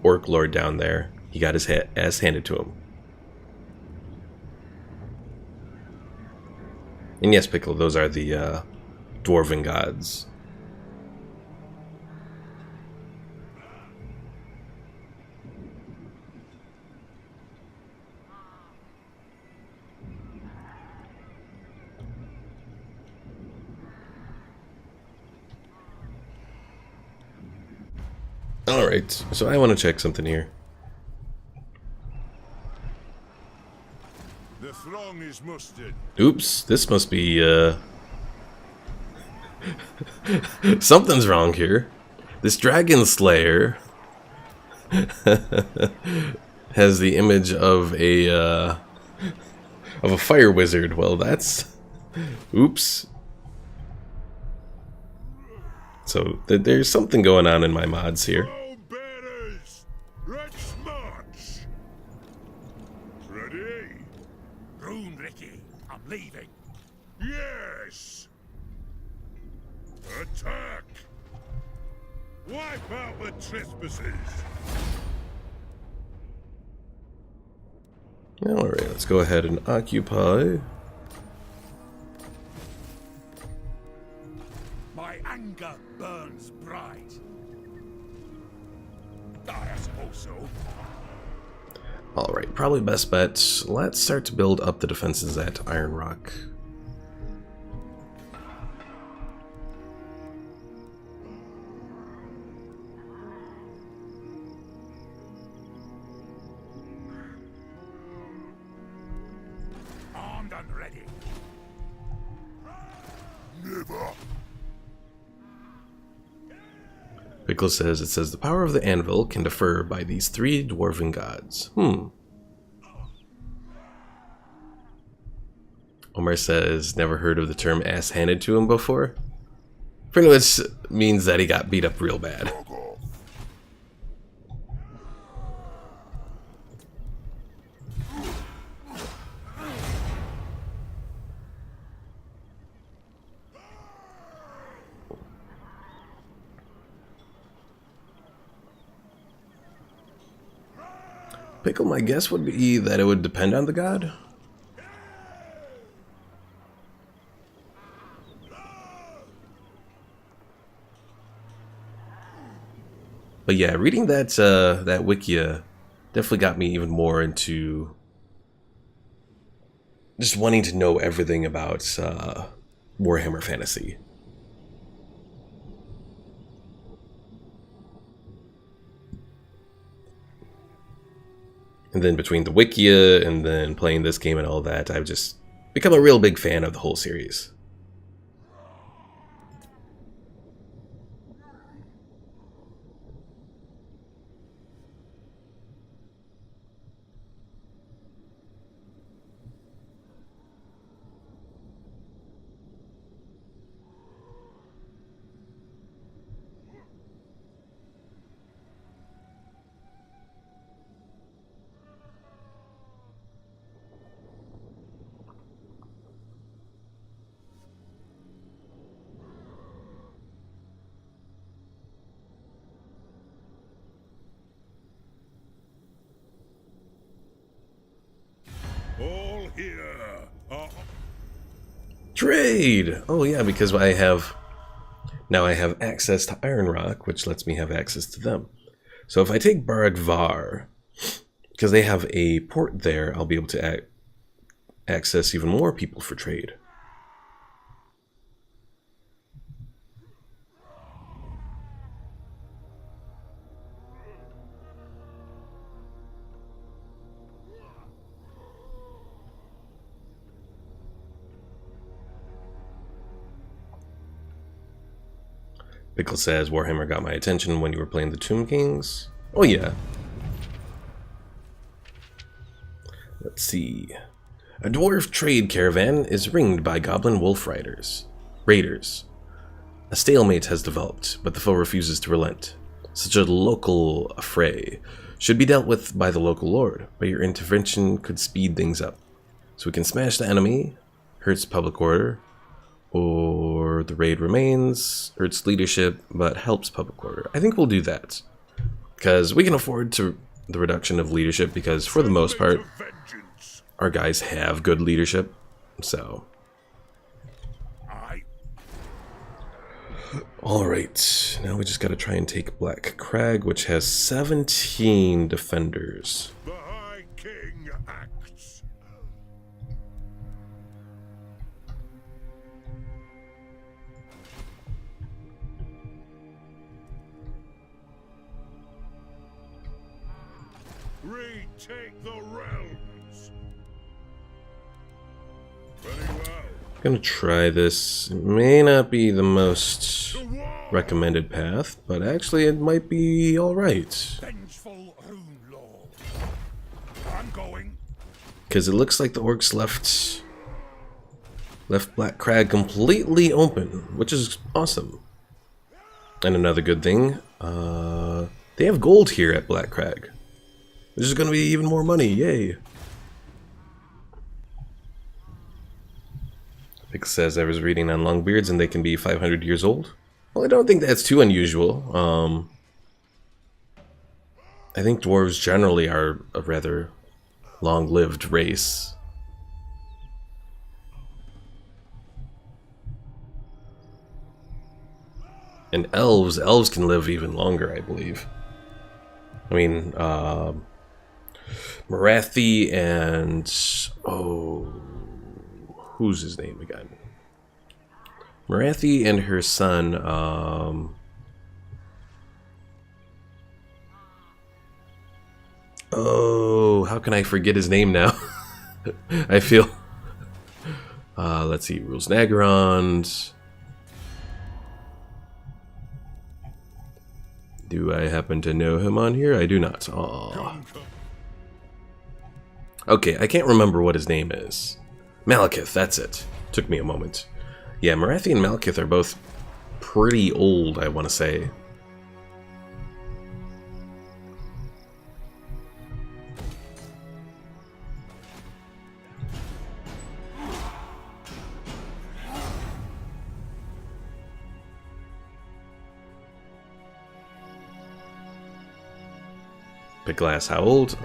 Orc Lord down there. He got his ass handed to him. And yes, Pickle, those are the Dwarven gods. Alright, so I want to check something here. The throng is mustered. Oops, this must be, something's wrong here. This Dragon Slayer has the image of a fire wizard. Well, that's... Oops. So, there's something going on in my mods here. All bearers, let's march. Ready? Room, Ricky. I'm leaving. Yes. Attack. Wipe out the trespassers. Alright, let's go ahead and occupy. My anger burns bright. I suppose so. Alright, probably best bet. Let's start to build up the defenses at Iron Rock. Armed and ready. Never. Pickle says, it says, the power of the anvil can differ by these 3 dwarven gods. Omar says, never heard of the term ass handed to him before. Pretty much means that he got beat up real bad. Fuck off. Pickle, my guess would be that it would depend on the god. But yeah, reading that that wikia definitely got me even more into just wanting to know everything about Warhammer Fantasy. And then between the wikia and then playing this game and all that, I've just become a real big fan of the whole series. Trade! Oh yeah, because I have... Now I have access to Iron Rock, which lets me have access to them. So if I take Baragvar, because they have a port there, I'll be able to access even more people for trade. Pickle says, Warhammer got my attention when you were playing the Tomb Kings. Oh yeah. Let's see. A dwarf trade caravan is ringed by goblin wolf raiders. A stalemate has developed, but the foe refuses to relent. Such a local affray should be dealt with by the local lord, but your intervention could speed things up. So we can smash the enemy, hurts public order, or the raid remains, hurts leadership, but helps public order. I think we'll do that. Because we can afford the reduction of leadership, because for the most part, our guys have good leadership. So. Alright, now we just gotta try and take Black Crag, which has 17 defenders. The High King acts. Retake the realms. Very well. Gonna try this. It may not be the most recommended path, but actually it might be alright. Vengeful Rune Lord. I'm going. Because it looks like the orcs left Black Crag completely open, which is awesome. And another good thing, they have gold here at Black Crag. Which is gonna be even more money, yay! It says I was reading on Longbeards and they can be 500 years old. Well, I don't think that's too unusual. I think dwarves generally are a rather long-lived race. And elves can live even longer, I believe. I mean, Marathi and... oh... who's his name again? Marathi and her son, oh, how can I forget his name now? I feel... let's see, Rules Nagarond. Do I happen to know him on here? I do not. Aww. Okay, I can't remember what his name is. Malekith, that's it. Took me a moment. Yeah, Marathi and Malekith are both pretty old, I want to say. Pick glass, how old?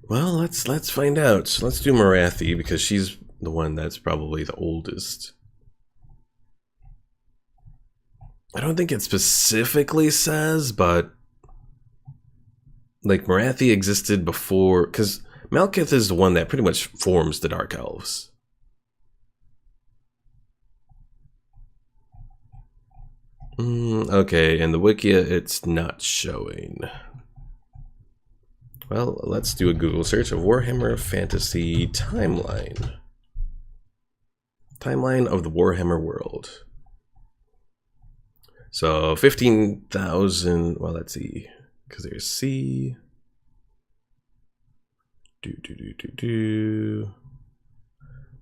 Well, let's find out. So let's do Marathi because she's the one that's probably the oldest. I don't think it specifically says, but like Marathi existed before, because Malekith is the one that pretty much forms the Dark Elves. Okay, in the Wikia it's not showing. Well, let's do a Google search of Warhammer Fantasy Timeline. Timeline of the Warhammer world. So 15,000, well, let's see, because there's C.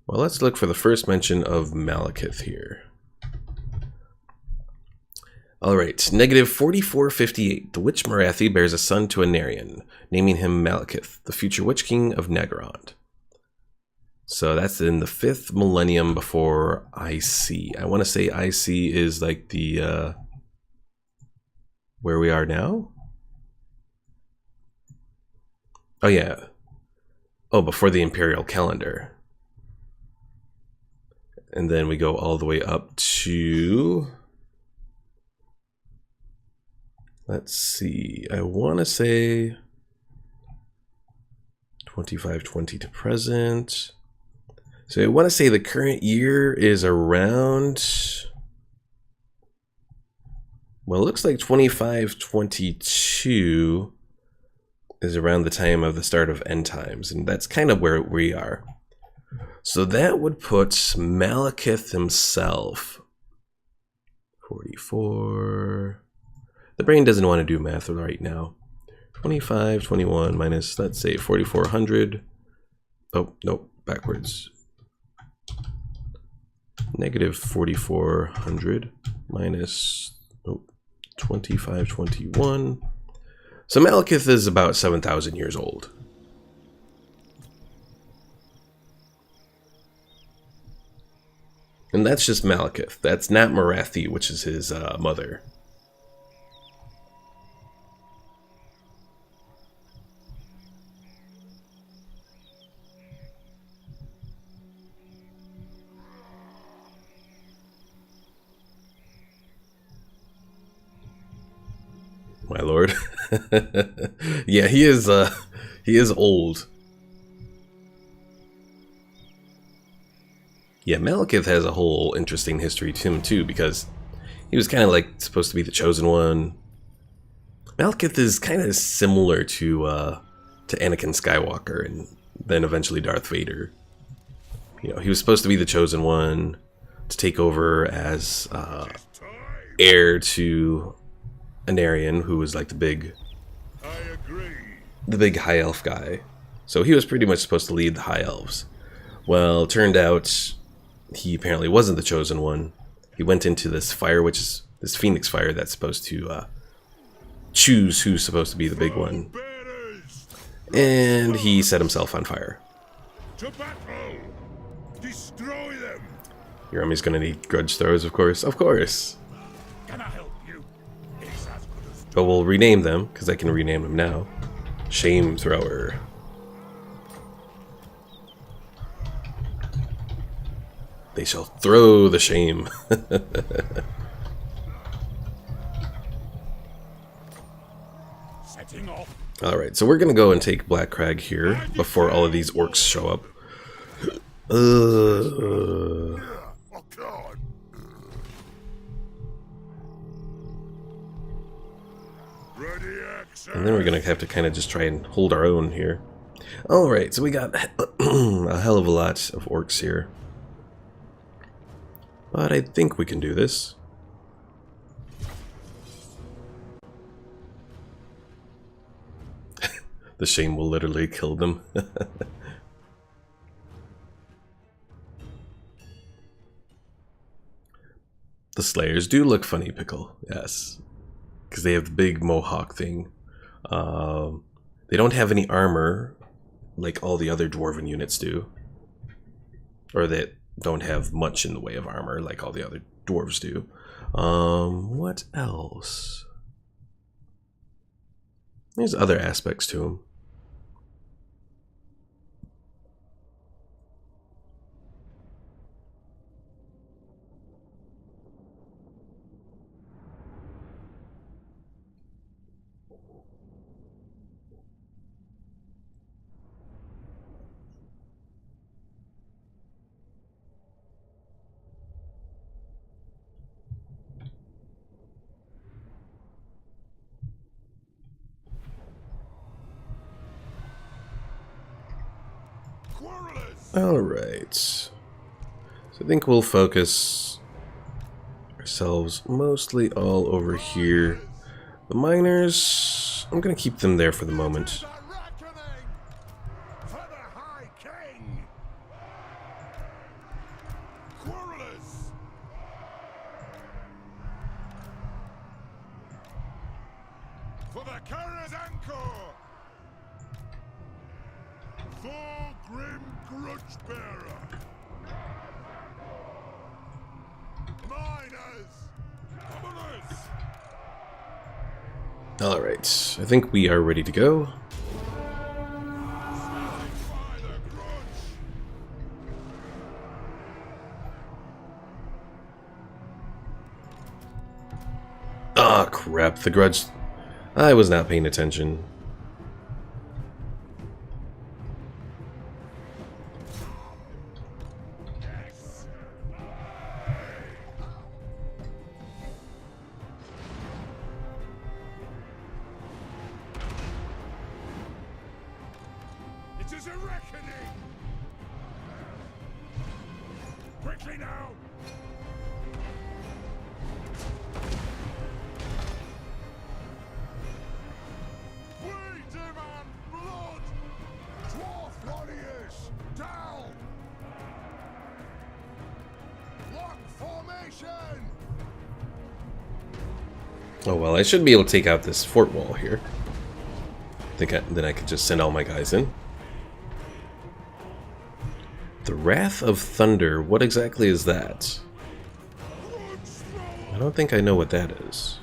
Well, let's look for the first mention of Malekith here. Alright, negative 4458. The Witch Marathi bears a son to a Narian, naming him Malekith, the future Witch King of Nagarond. So that's in the 5th millennium before IC. I want to say IC is like the, where we are now? Oh yeah. Oh, before the Imperial calendar. And then we go all the way up to... Let's see. I want to say 2520 to present. So I want to say the current year is around... Well, it looks like 2522 is around the time of the start of end times, and that's kind of where we are. So that would put Malekith himself 44. The brain doesn't want to do math right now. 25, 21 minus, let's say 4400. Oh, nope, backwards. Negative 4400 minus 2521. So Malekith is about 7,000 years old. And that's just Malekith. That's not Marathi, which is his mother. My lord. Yeah, he is old. Yeah, Malekith has a whole interesting history to him too, because he was kind of like supposed to be the chosen one. Malekith is kind of similar to Anakin Skywalker and then eventually Darth Vader. You know, he was supposed to be the chosen one to take over as heir to Anarion, who was like the big high elf guy. So he was pretty much supposed to lead the high elves. Well, it turned out he apparently wasn't the chosen one. He went into this fire, which is this phoenix fire that's supposed to choose who's supposed to be the big one. And he set himself on fire. To battle! Destroy them! Your army's gonna need grudge throws, of course. Of course. Can I help you? It's as good as But we'll rename them, because I can rename them now. Shame Thrower. They shall throw the shame. setting off. Alright, so we're gonna go and take Black Crag here before all of these orcs show up. Oh, God. Ready, access. And then we're gonna have to kind of just try and hold our own here. Alright, so we got a hell of a lot of orcs here. But I think we can do this. The shame will literally kill them. The Slayers do look funny, Pickle. Yes. Because they have the big mohawk thing. They don't have any armor like all the other Dwarven units do. Or that don't have much in the way of armor like all the other dwarves do. What else? There's other aspects to them. Alright. So I think we'll focus ourselves mostly all over here. The miners, I'm going to keep them there for the moment. For the High King! Quarrelers! For the Karazanko! For Grim Grudge Bearer! Miners! Commoners! Alright, I think we are ready to go. By the Grudge! Oh crap, the grudge. I was not paying attention. It is a reckoning! Quickly now! We demand blood! Dwarf warriors, down! Lock formation! Oh well, I should be able to take out this fort wall here. Then I could just send all my guys in. The Wrath of Thunder, what exactly is that? I don't think I know what that is.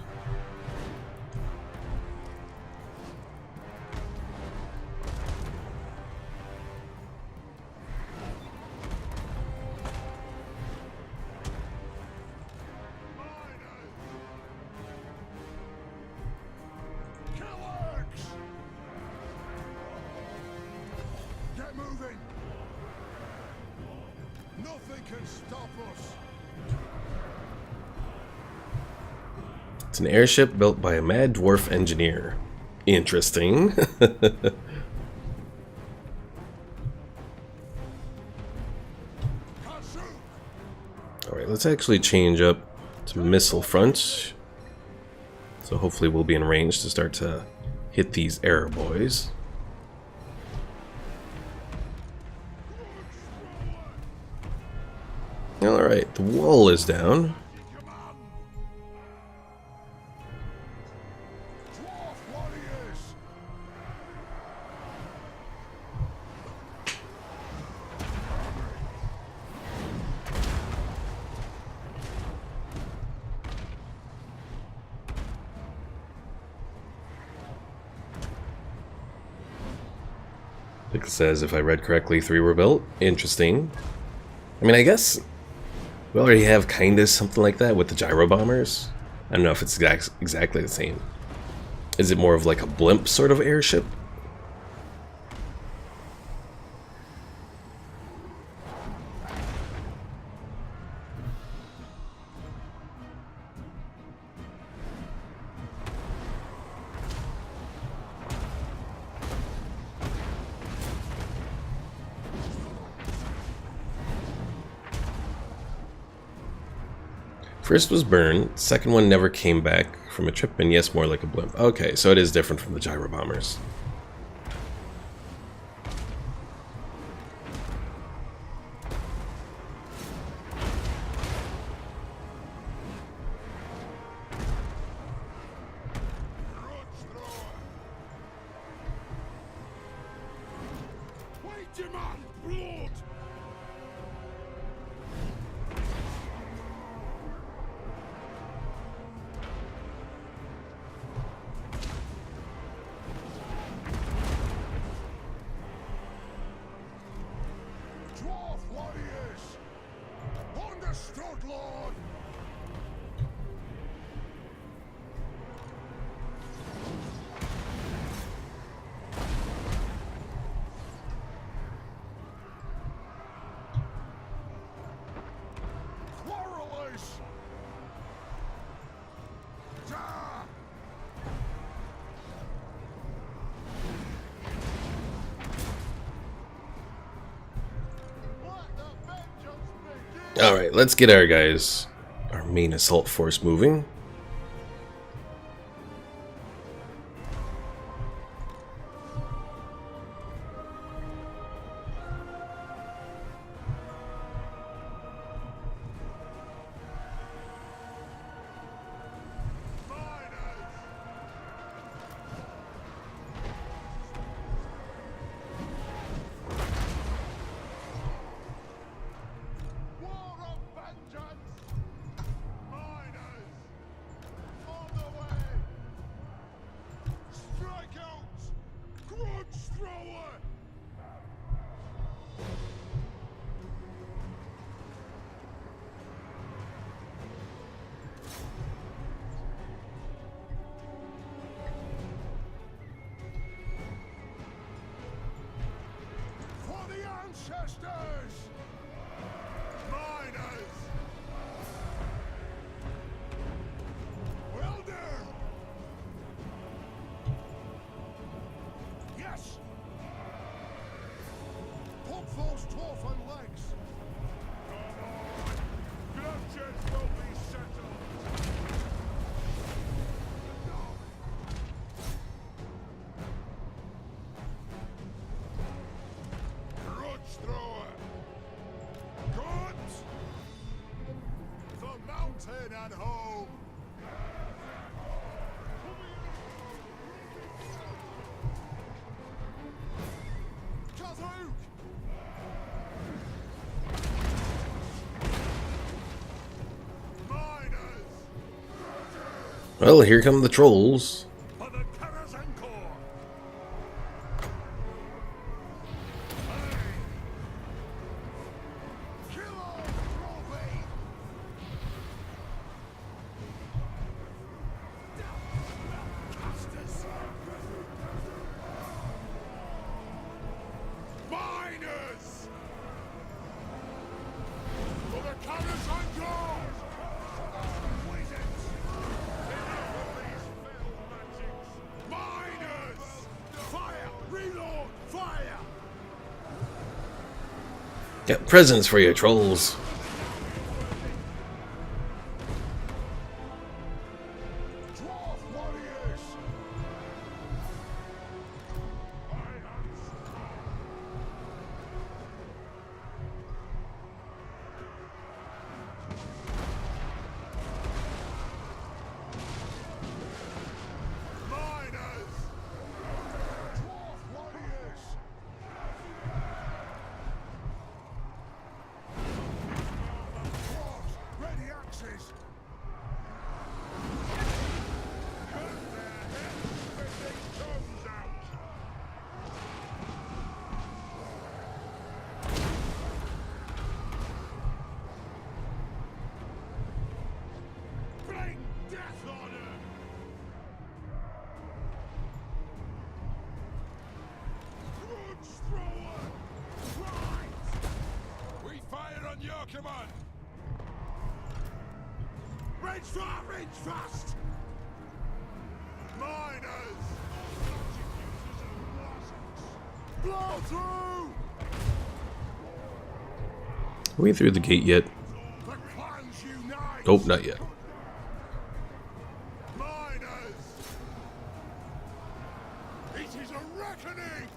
Killers! Get moving! Nothing can stop us! It's an airship built by a mad dwarf engineer. Interesting. Alright, let's actually change up to missile front. So hopefully we'll be in range to start to hit these air boys. Alright, the wall is down. Dwarf warriors! Like it says, if I read correctly, 3 were built. Interesting. I mean, I guess we already have kind of something like that with the gyro bombers. I don't know if it's exactly the same. Is it more of like a blimp sort of airship? First was burned, second one never came back from a trip, and yes, more like a blimp. Okay, so it is different from the gyro bombers. We demand blood! Dwarf warriors! Understood, Lord! Quarrelers! Da! Let the vengeance begin! Alright, let's get our guys, our main assault force moving. War of vengeance! Miners! Well, here come the trolls. For the Karazankor! Kill all Trophy! Casters! Miners! For the Karazankor! Wizards! Enough of these fell magics! Miners! Fire! Reload! Fire! Got presents for you, trolls. Dwarf warriors! Miners! Dwarf warriors! Dwarves, ready axes! Cut their heads with their tongues out! Bring death on her! Grudge thrower! Right! We fire on your command! Range fast! Range fast! Miners! Blow through! Are we through the gate yet? The clans unite! Oh, not yet. Miners! It is a reckoning!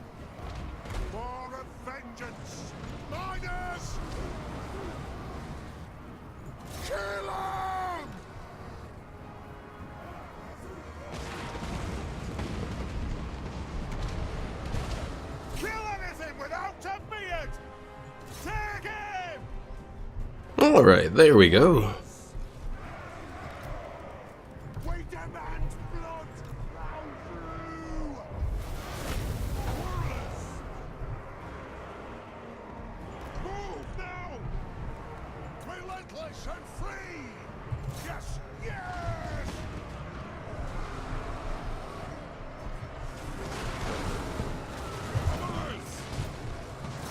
War of vengeance! Miners! Kill 'em! Kill anything without a beard! Take him! Alright, there we go. We demand blood! Plow through! Warless! Move now! Relentless and free! Yes! Yes!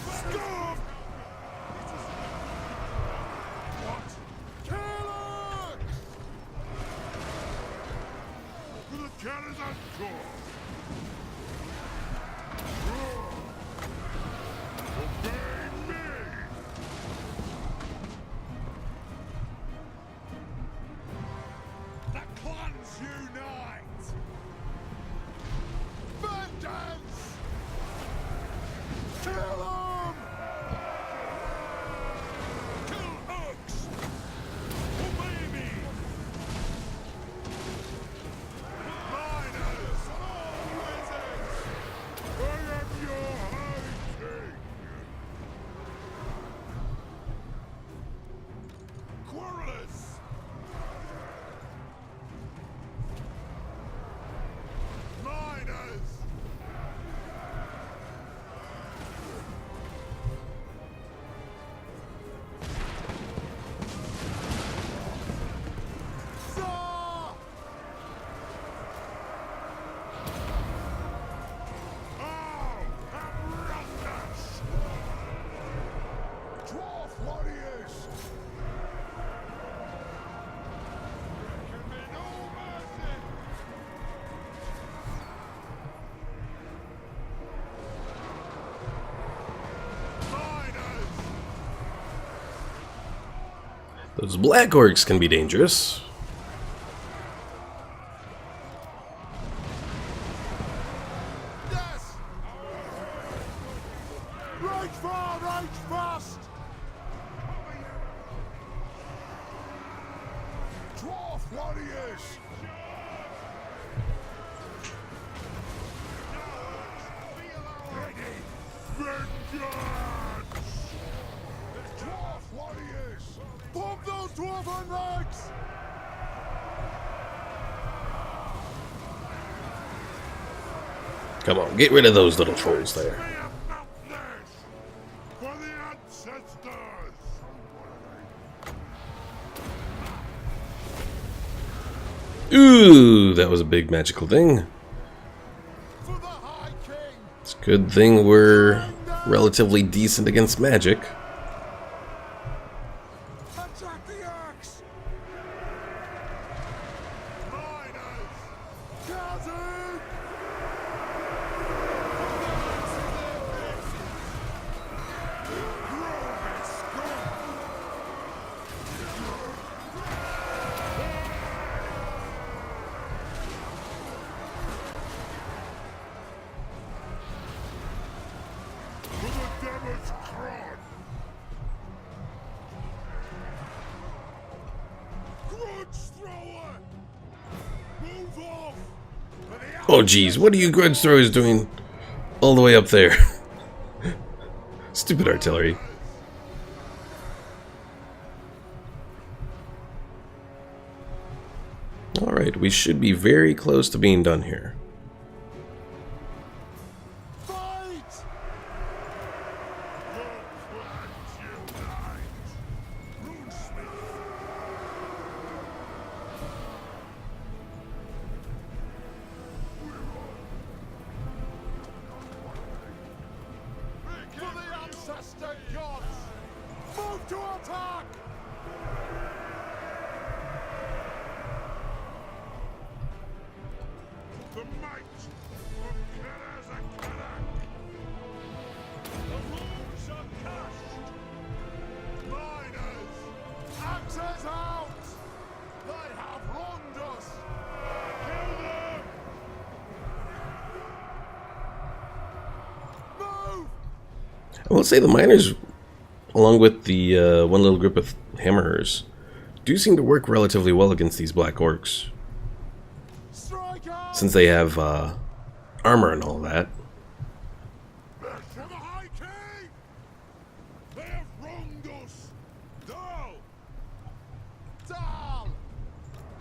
Stop! What? Kill her! For the Karazankor! Obey me! The clans unite! Vengeance! Kill 'em! Kill Oaks! Obey me! Miners! All wizards! I am your high king! Quarrelers! Miners! Saw! Oh, Amrandas! Dwarf warriors! There can be no mercy! Miners! Those black orcs can be dangerous. Yes! Right far, right fast! Dwarf warriors! Ready! Vengeance! Dwarf warriors! Pump those dwarven legs! Come on, get rid of those little trolls there. For the ancestors! Ooh, that was a big magical thing. For the High King! It's a good thing we're relatively decent against magic. Attack the axe! Miners! Kazoo! For the Demon's Crown! Grudge thrower! Move off! For the Oh geez, what are you grudge throwers doing all the way up there? Stupid artillery. Alright, we should be very close to being done here. fight! Your plans unite! Runesmith! For the ancestor gods! Move to attack! The might of Karazakarak! The rules are cast! Miners! Axes out! They have wronged us! Kill them! Move! I will say the miners, along with the one little group of hammerers, do seem to work relatively well against these black orcs, Strike out! since they have armor and all that. For the High King! They have wronged us! Down! Down!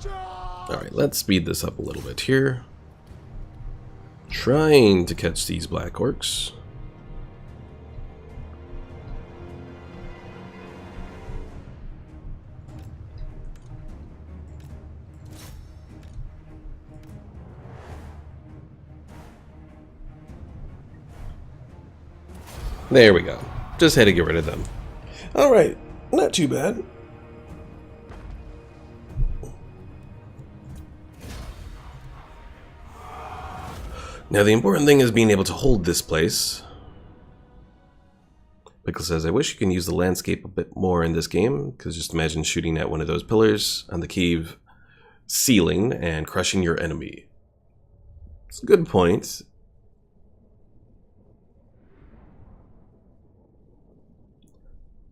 Charge! Alright, let's speed this up a little bit here. Trying to catch these black orcs. There we go. Just had to get rid of them. Alright, not too bad. Now the important thing is being able to hold this place. Pickle says, I wish you can use the landscape a bit more in this game, because just imagine shooting at one of those pillars on the cave ceiling and crushing your enemy. It's a good point.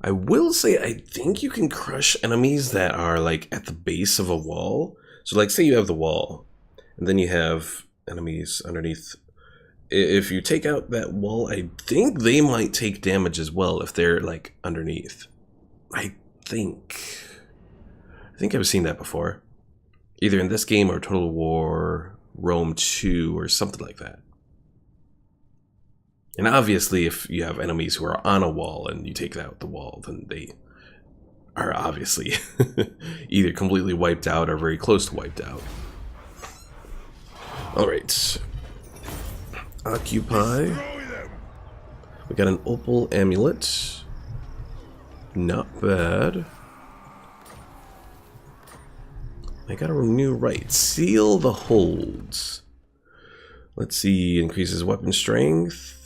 I will say I think you can crush enemies that are like at the base of a wall. So like say you have the wall and then you have enemies underneath. If you take out that wall, I think they might take damage as well if they're like underneath. I think I've seen that before. Either in this game or Total War Rome 2 or something like that. And obviously, if you have enemies who are on a wall and you take out the wall, then they are obviously either completely wiped out or very close to wiped out. Alright. Occupy. We got an opal amulet. Not bad. I got a new right. Seal the holds. Let's see. Increases weapon strength.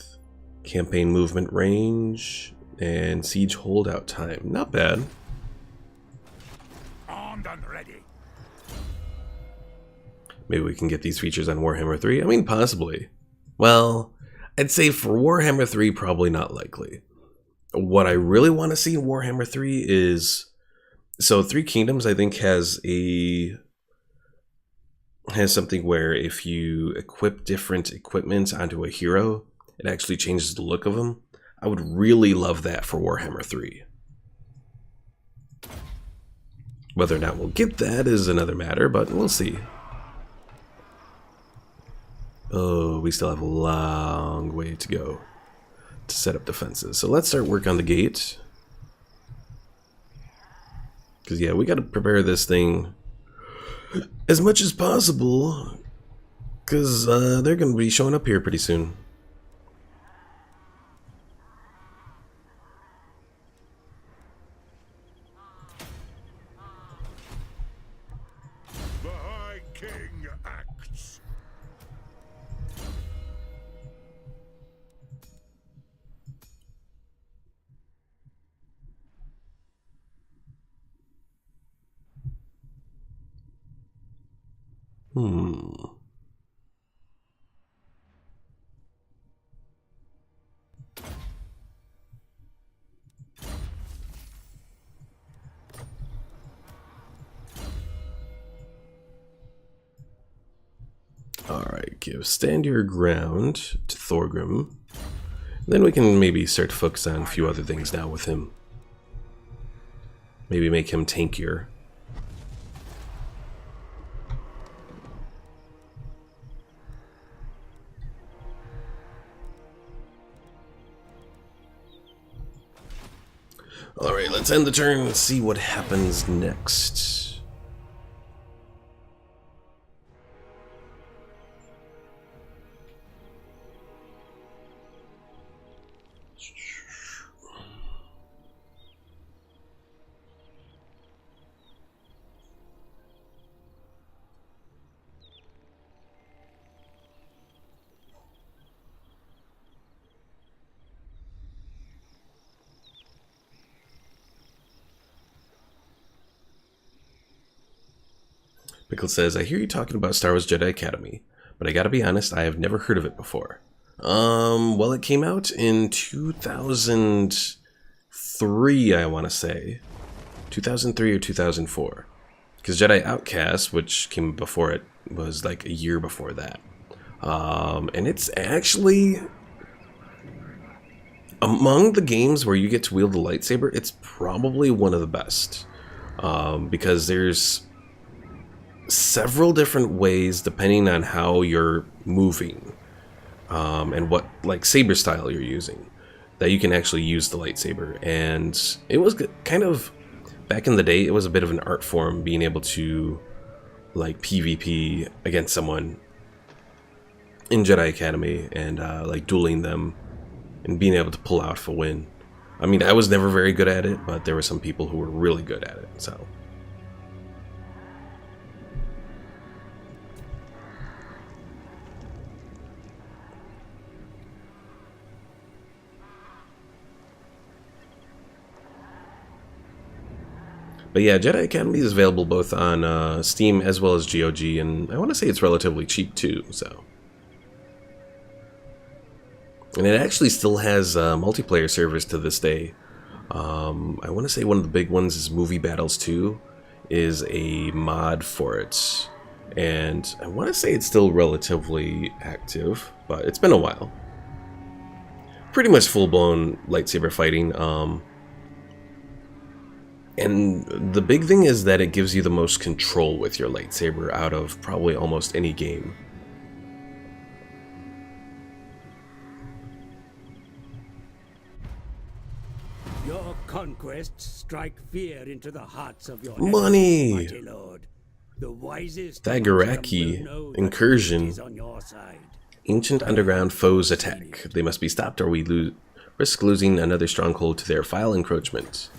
Campaign movement range and siege holdout time. Not bad. Armed and ready. Maybe we can get these features on Warhammer 3. I mean, possibly. Well, I'd say for Warhammer 3, probably not likely. What I really want to see in Warhammer 3 is... So, Three Kingdoms, I think, has something where if you equip different equipment onto a hero, it actually changes the look of them. I would really love that for Warhammer 3. Whether or not we'll get that is another matter, but we'll see. Oh, we still have a long way to go to set up defenses. So let's start work on the gate. Because, yeah, we got to prepare this thing as much as possible. Because they're going to be showing up here pretty soon. The High King acts. Alright, give stand your ground to Thorgrim. Then we can maybe start to focus on a few other things now with him. Maybe make him tankier. Alright, let's end the turn and see what happens next. Pickle says, I hear you talking about Star Wars Jedi Academy, but I gotta be honest, I have never heard of it before. Well, it came out in 2003, I want to say. 2003 or 2004. Because Jedi Outcast, which came before it, was like a year before that. And it's actually... among the games where you get to wield the lightsaber, it's probably one of the best. Because there's several different ways depending on how you're moving and what like saber style you're using that you can actually use the lightsaber. And it was kind of back in the day, it was a bit of an art form being able to like PvP against someone in Jedi Academy and like dueling them and being able to pull out a win. I mean, I was never very good at it, but there were some people who were really good at it, so but yeah, Jedi Academy is available both on Steam as well as GOG, and I want to say it's relatively cheap too, so. And it actually still has multiplayer servers to this day. I want to say one of the big ones is Movie Battles 2, is a mod for it. And I want to say it's still relatively active, but it's been a while. Pretty much full-blown lightsaber fighting. And the big thing is that it gives you the most control with your lightsaber out of probably almost any game. Your conquests strike fear into the hearts of your Money! enemies, mighty lord. The wisest Thagaraki among them will know that incursion. it is on your side. Ancient underground foes attack. They must be stopped or we risk losing another stronghold to their vile encroachment.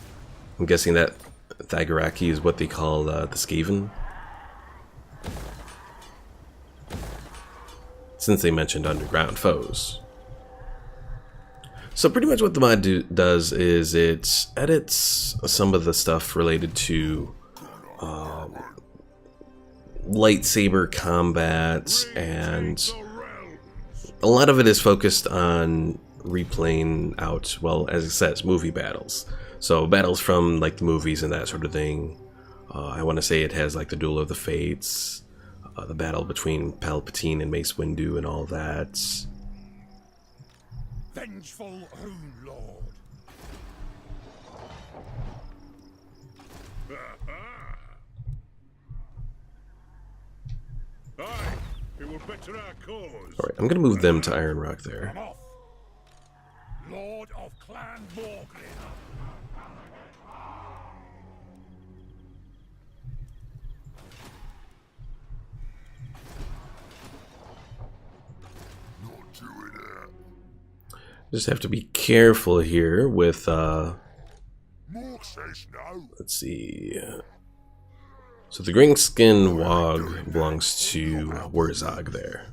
I'm guessing that Thagaraki is what they call the Skaven. Since they mentioned underground foes. So pretty much what the mod does is it edits some of the stuff related to lightsaber combat, and a lot of it is focused on replaying out, well, as it says, movie battles. So battles from like the movies and that sort of thing. I want to say it has like the Duel of the Fates, the battle between Palpatine and Mace Windu and all that. Vengeful Rune Lord. Aye, it will will better our cause. Alright, I'm gonna move them to Iron Rock there. I'm off. Lord of Clan Morglin. Not doing it. Just have to be careful here with, Morg says no. let's see. So the Greenskin Wog belongs to Wurzog there.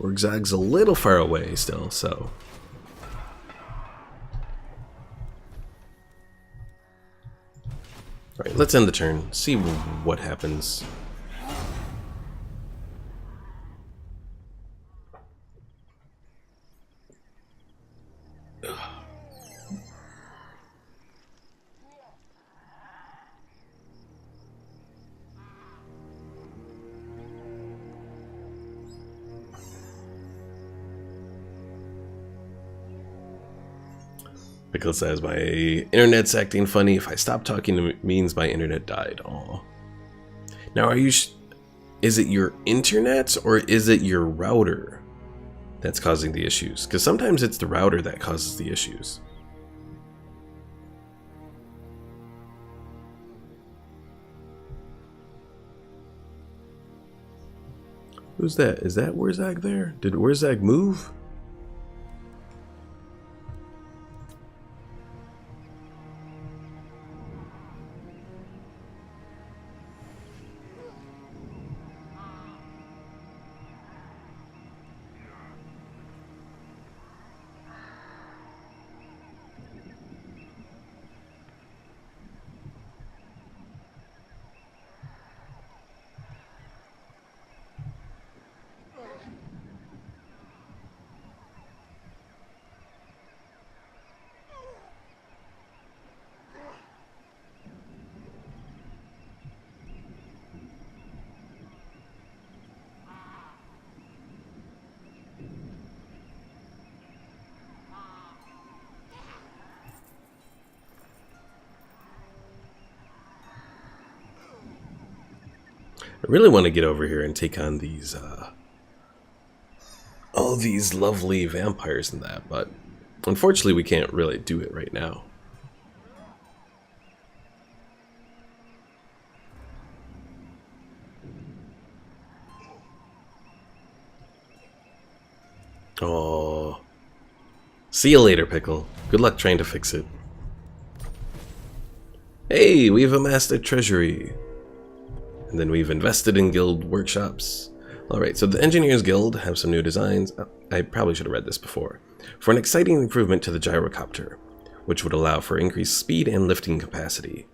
Wurzog's a little far away still, so. Alright, let's end the turn. See what happens. Pickle says, my internet's acting funny. If I stop talking, it means my internet died. Aw. Now, are you... is it your internet or is it your router that's causing the issues? Because sometimes it's the router that causes the issues. Who's that? Is that Wurzog there? Did Wurzog move? I really want to get over here and take on these, all these lovely vampires and that, but unfortunately we can't really do it right now. Oh, see you later, Pickle. Good luck trying to fix it. Hey, we've amassed a treasury. And then we've invested in guild workshops. Alright, so the Engineers Guild have some new designs. I probably should have read this before. For an exciting improvement to the gyrocopter, which would allow for increased speed and lifting capacity.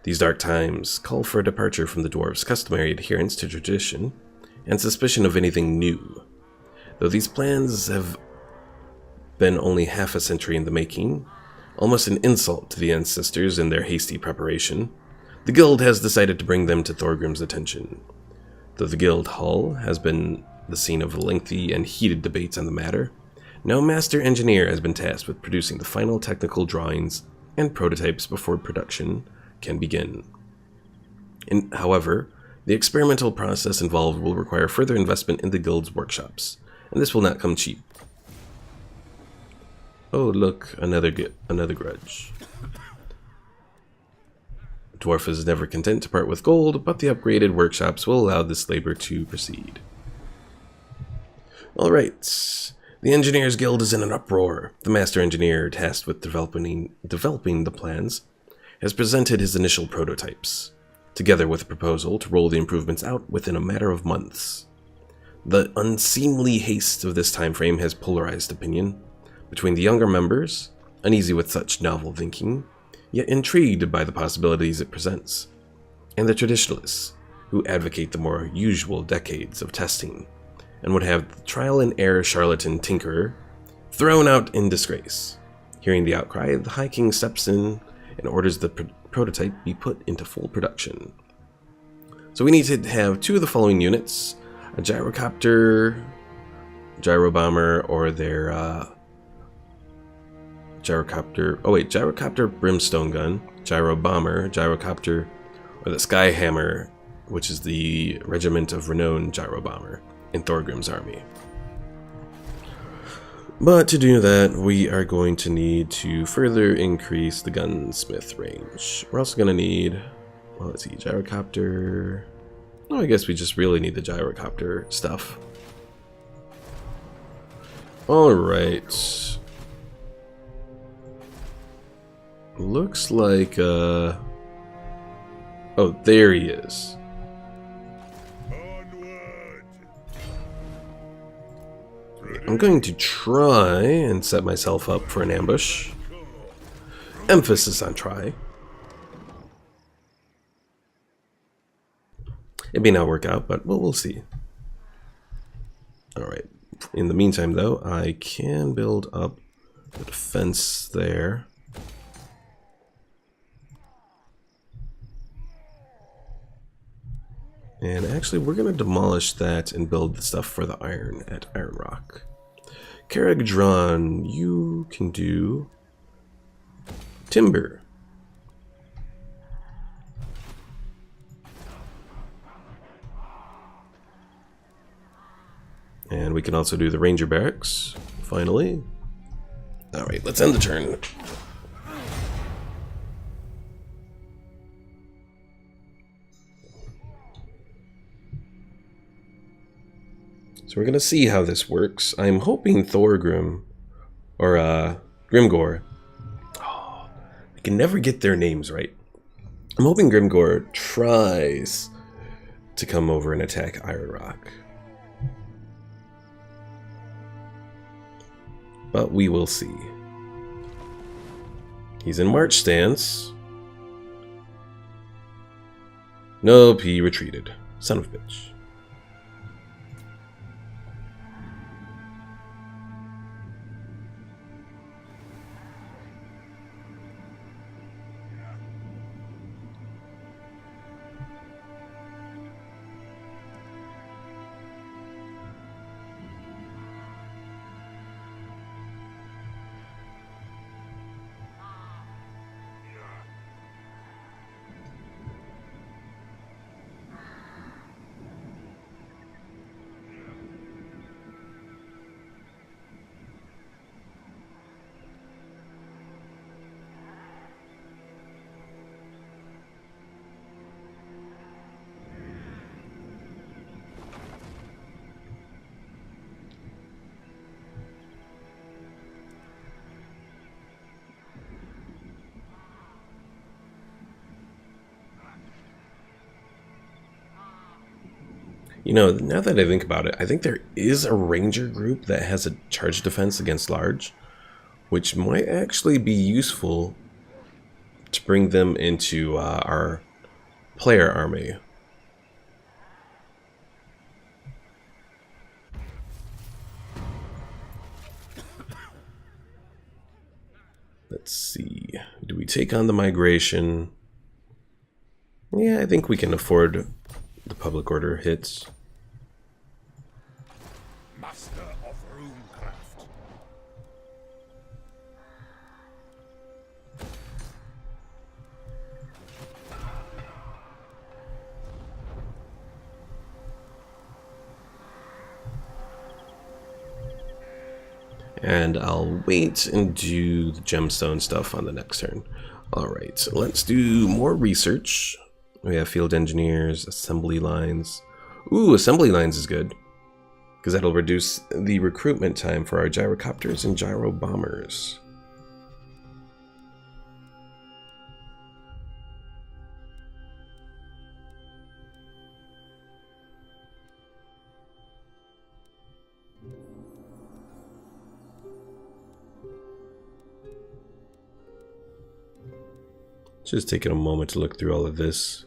These dark times call for a departure from the dwarves' customary adherence to tradition and suspicion of anything new. Though these plans have been only half a century in the making, almost an insult to the ancestors in their hasty preparation, the guild has decided to bring them to Thorgrim's attention. Though the guild hall has been the scene of lengthy and heated debates on the matter, no master engineer has been tasked with producing the final technical drawings and prototypes before production can begin. However, the experimental process involved will require further investment in the guild's workshops, and this will not come cheap. Oh, look, another grudge. Dwarf is never content to part with gold, but the upgraded workshops will allow this labor to proceed. Alright, the Engineers Guild is in an uproar. The Master Engineer, tasked with developing the plans, has presented his initial prototypes, together with a proposal to roll the improvements out within a matter of months. The unseemly haste of this time frame has polarized opinion between the younger members, uneasy with such novel thinking, yet intrigued by the possibilities it presents, and the traditionalists, who advocate the more usual decades of testing, and would have the trial-and-error charlatan tinkerer thrown out in disgrace. Hearing the outcry, the High King steps in and orders the prototype be put into full production. So we need to have two of the following units: a gyrocopter, gyrobomber, or their gyrocopter brimstone gun, gyrobomber, gyrocopter, or the Skyhammer, which is the Regiment of Renown gyrobomber. in Thorgrim's army. But to do that, we are going to need to further increase the gunsmith range. We're also going to need, well, let's see, gyrocopter. Oh, I guess we just really need the gyrocopter stuff. Alright. Looks like, oh, there he is. Onward. I'm going to try and set myself up for an ambush. Emphasis on try. It may not work out, but we'll see. Alright. In the meantime, though, I can build up the defense there. And actually, we're going to demolish that and build the stuff for the iron at Iron Rock. Caragdron, you can do timber. And we can also do the Ranger Barracks, finally. Alright, let's end the turn. So we're gonna see how this works. I'm hoping Thorgrim, or Grimgor, oh, I can never get their names right. I'm hoping Grimgor tries to come over and attack Iron Rock. But we will see. He's in march stance. Nope, he retreated. Son of a bitch. You know, now that I think about it, I think there is a ranger group that has a charge defense against large, which might actually be useful to bring them into our player army. Let's see. Do we take on the migration? Yeah, I think we can afford the public order hits. Master of Runecraft. And I'll wait and do the gemstone stuff on the next turn. Alright, so let's do more research. We have field engineers, assembly lines. Ooh, assembly lines is good, because that'll reduce the recruitment time for our gyrocopters and gyro bombers. Just taking a moment to look through all of this.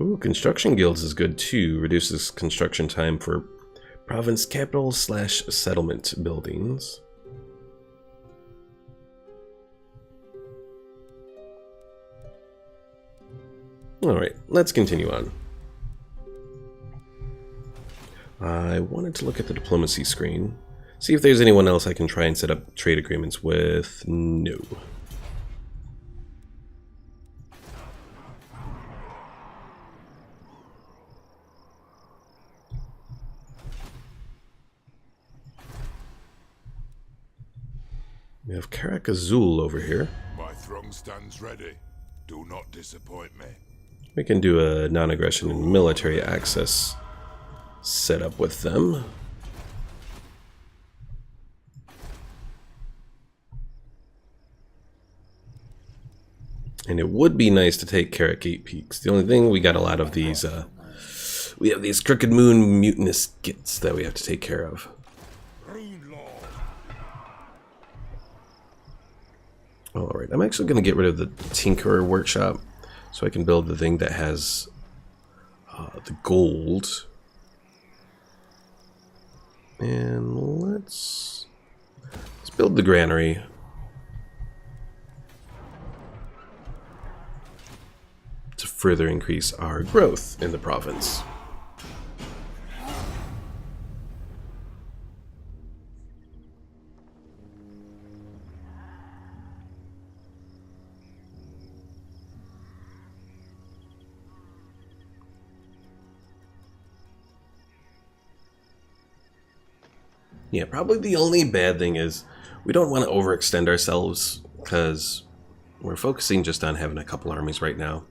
Ooh, construction guilds is good too. Reduces construction time for province capital / settlement buildings. Alright, let's continue on. I wanted to look at the diplomacy screen. See if there's anyone else I can try and set up trade agreements with. No. We have Karak Azul over here. My throng stands ready. Do not disappoint me. We can do a non-aggression and military access setup with them. And it would be nice to take Karak 8 Peaks. The only thing, we got a lot of these, we have these Crooked Moon mutinous gits that we have to take care of. Alright, I'm actually going to get rid of the Tinkerer Workshop so I can build the thing that has the gold. And let's build the granary. To further increase our growth in the province. Yeah, probably the only bad thing is we don't want to overextend ourselves because we're focusing just on having a couple armies right now.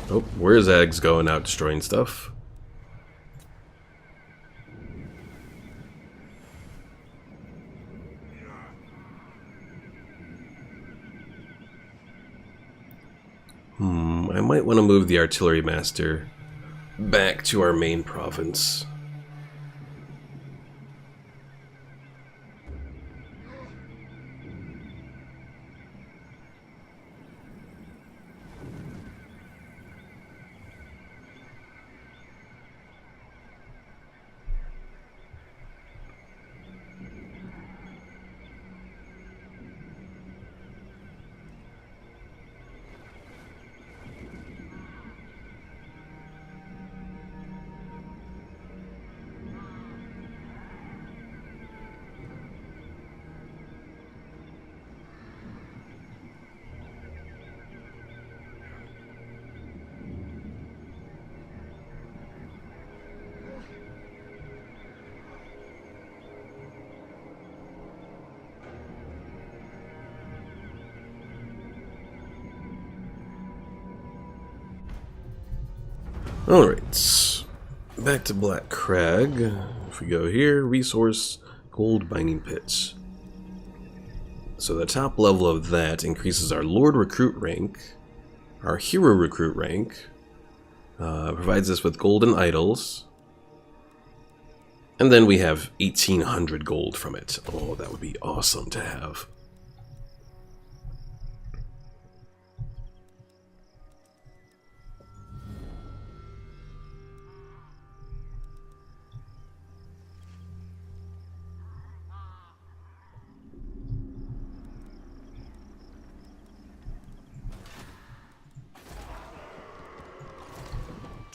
Oh, where's Eggs going out destroying stuff? I might want to move the artillery master back to our main province. Alright, back to Black Crag. If we go here, resource, gold mining pits. So the top level of that increases our Lord Recruit rank, our Hero Recruit rank, provides us with golden idols, and then we have 1800 gold from it. Oh, that would be awesome to have.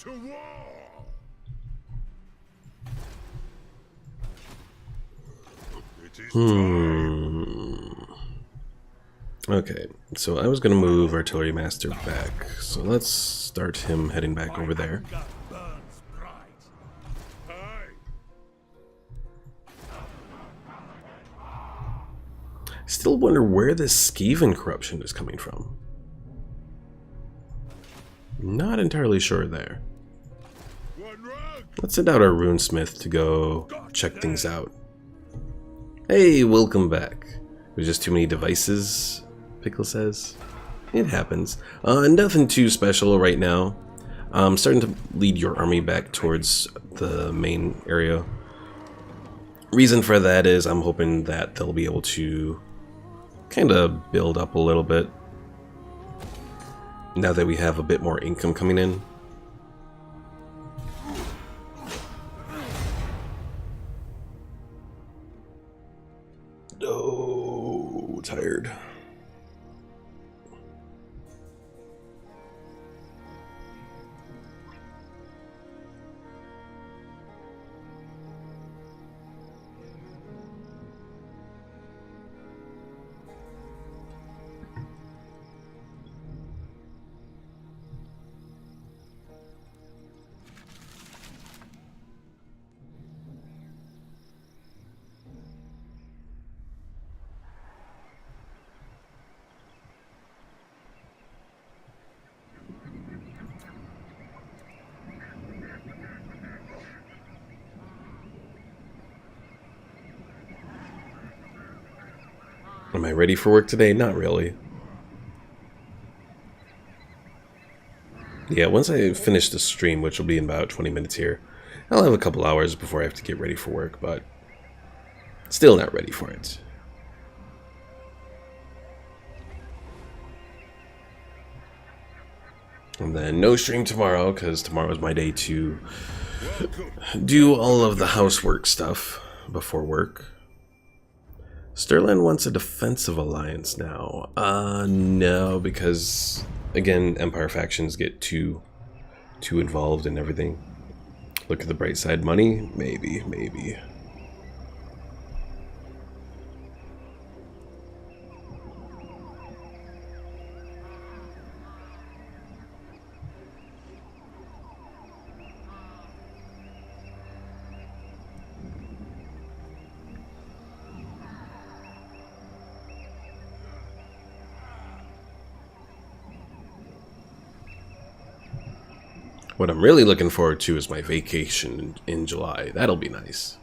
To war! It is time. Okay, so I was going to move Artillery Master back, so let's start him heading back over there. Still wonder where this Skaven corruption is coming from. Not entirely sure there. Let's send out our runesmith to go check things out. Hey, welcome back. There's just too many devices, Pickle says. It happens. Nothing too special right now. I'm starting to lead your army back towards the main area. Reason for that is I'm hoping that they'll be able to kind of build up a little bit now that we have a bit more income coming in. Oh, tired. Am I ready for work today? Not really. Yeah, once I finish the stream, which will be in about 20 minutes here, I'll have a couple hours before I have to get ready for work, but still not ready for it. And then no stream tomorrow, because tomorrow is my day to do all of the housework stuff before work. Sterling wants a defensive alliance now. No, because, again, Empire factions get too involved in everything. Look at the bright side. Money? Maybe, maybe. What I'm really looking forward to is my vacation in July. That'll be nice.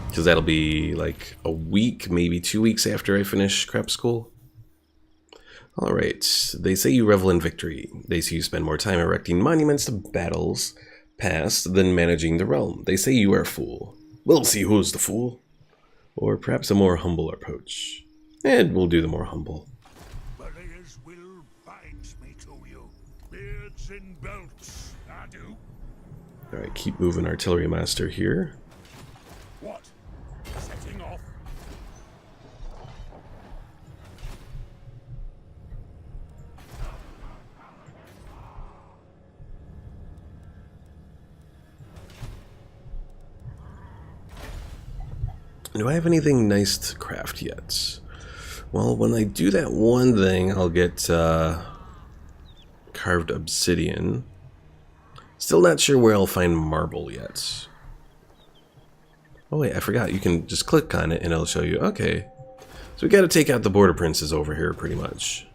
Because that'll be like a week, maybe 2 weeks after I finish prep school. Alright, they say you revel in victory. They say you spend more time erecting monuments to battles past than managing the realm. They say you are a fool. We'll see who's the fool. Or perhaps a more humble approach. And we'll do the more humble. Barriers will bind me to you. Beards and belts, I do. Alright, keep moving, Artillery Master here. What? Setting off? Do I have anything nice to craft yet? Well, when I do that one thing, I'll get carved obsidian. Still not sure where I'll find marble yet. Oh wait, I forgot. You can just click on it and it'll show you. Okay. So we gotta take out the border princes over here, pretty much.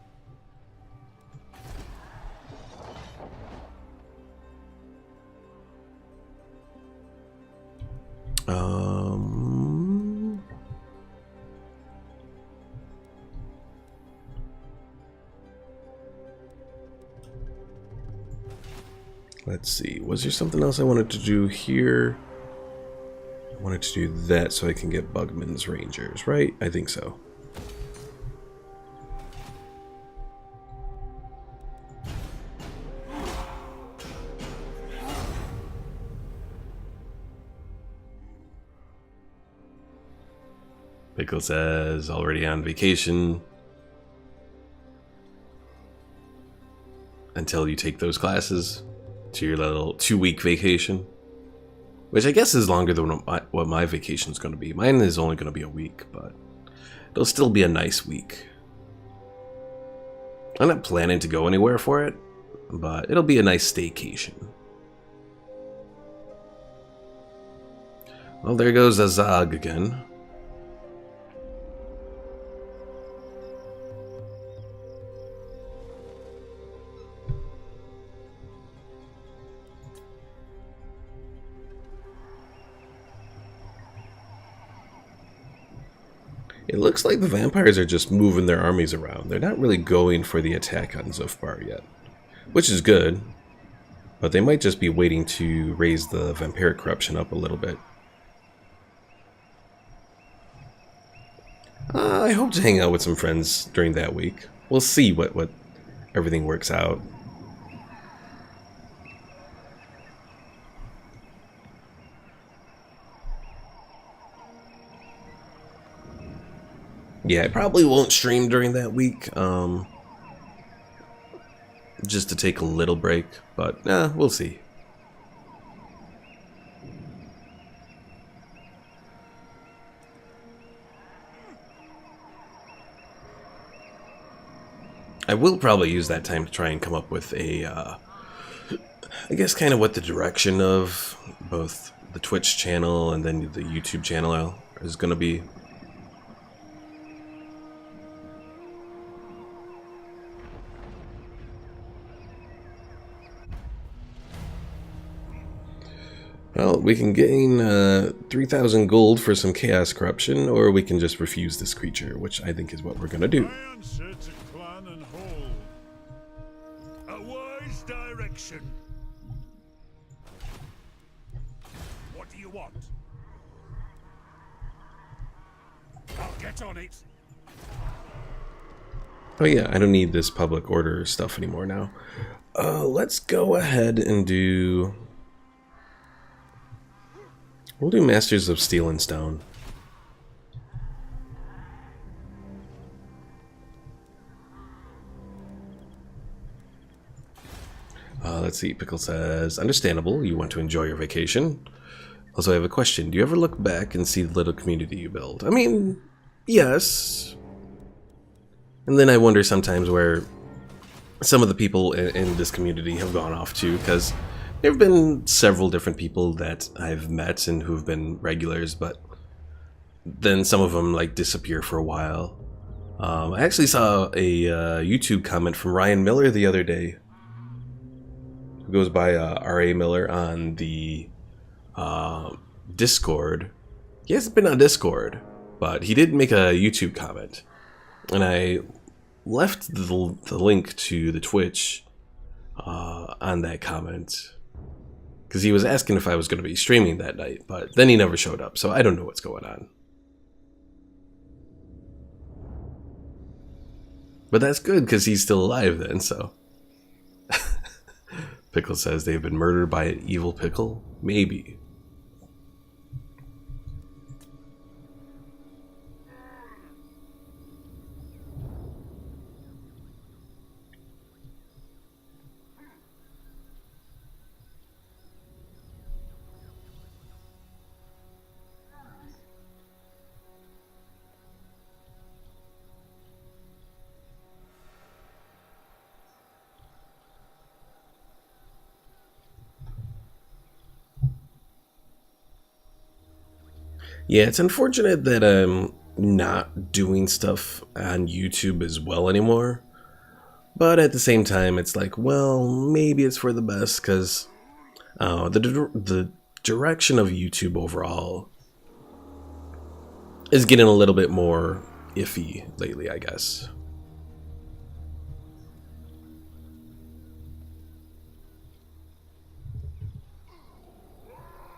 Let's see. Was there something else I wanted to do here? I wanted to do that so I can get Bugman's Rangers, right? I think so. Pickle says, already on vacation. Until you take those classes to your little 2-week vacation. Which I guess is longer than what my vacation's going to be. Mine is only going to be a week, but it'll still be a nice week. I'm not planning to go anywhere for it, but it'll be a nice staycation. Well, there goes Azag again. It looks like the vampires are just moving their armies around. They're not really going for the attack on Zhufbar yet, which is good, but they might just be waiting to raise the vampiric corruption up a little bit. I hope to hang out with some friends during that week. We'll see what everything works out. Yeah, I probably won't stream during that week, just to take a little break, but we'll see. I will probably use that time to try and come up with a, I guess kind of what the direction of both the Twitch channel and then the YouTube channel is going to be. Well, we can gain 3,000 gold for some chaos corruption, or we can just refuse this creature, which I think is what we're gonna do. I answer to clan and hold. A wise direction. What do you want? I'll get on it. Oh yeah, I don't need this public order stuff anymore now. Let's go ahead and do... We'll do Masters of Steel and Stone. Let's see, Pickle says, understandable, you want to enjoy your vacation. Also, I have a question. Do you ever look back and see the little community you build? I mean, yes. And then I wonder sometimes where some of the people in this community have gone off to, because there have been several different people that I've met and who've been regulars, but then some of them like disappear for a while. I actually saw a YouTube comment from Ryan Miller the other day, who goes by R.A. Miller on the Discord. He hasn't been on Discord, but he did make a YouTube comment. And I left the link to the Twitch on that comment, because he was asking if I was going to be streaming that night, but then he never showed up, so I don't know what's going on. But that's good, because he's still alive then, so... Pickle says they've been murdered by an evil pickle? Maybe. Yeah, it's unfortunate that I'm not doing stuff on YouTube as well anymore. But at the same time, it's like, well, maybe it's for the best, because the direction of YouTube overall is getting a little bit more iffy lately, I guess.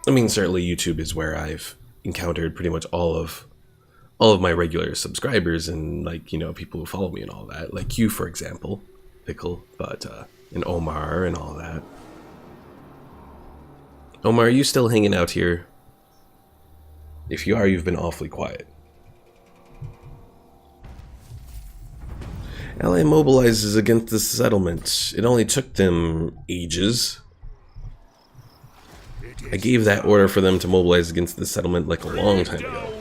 I mean, certainly YouTube is where I've encountered pretty much all of my regular subscribers and, like, you know, people who follow me and all that, like you, for example, Pickle, but and Omar and all that. Omar, are you still hanging out here? If you are, you've been awfully quiet. Ally mobilizes against the settlement. It only took them ages. I gave that order for them to mobilize against the settlement like a long time ago.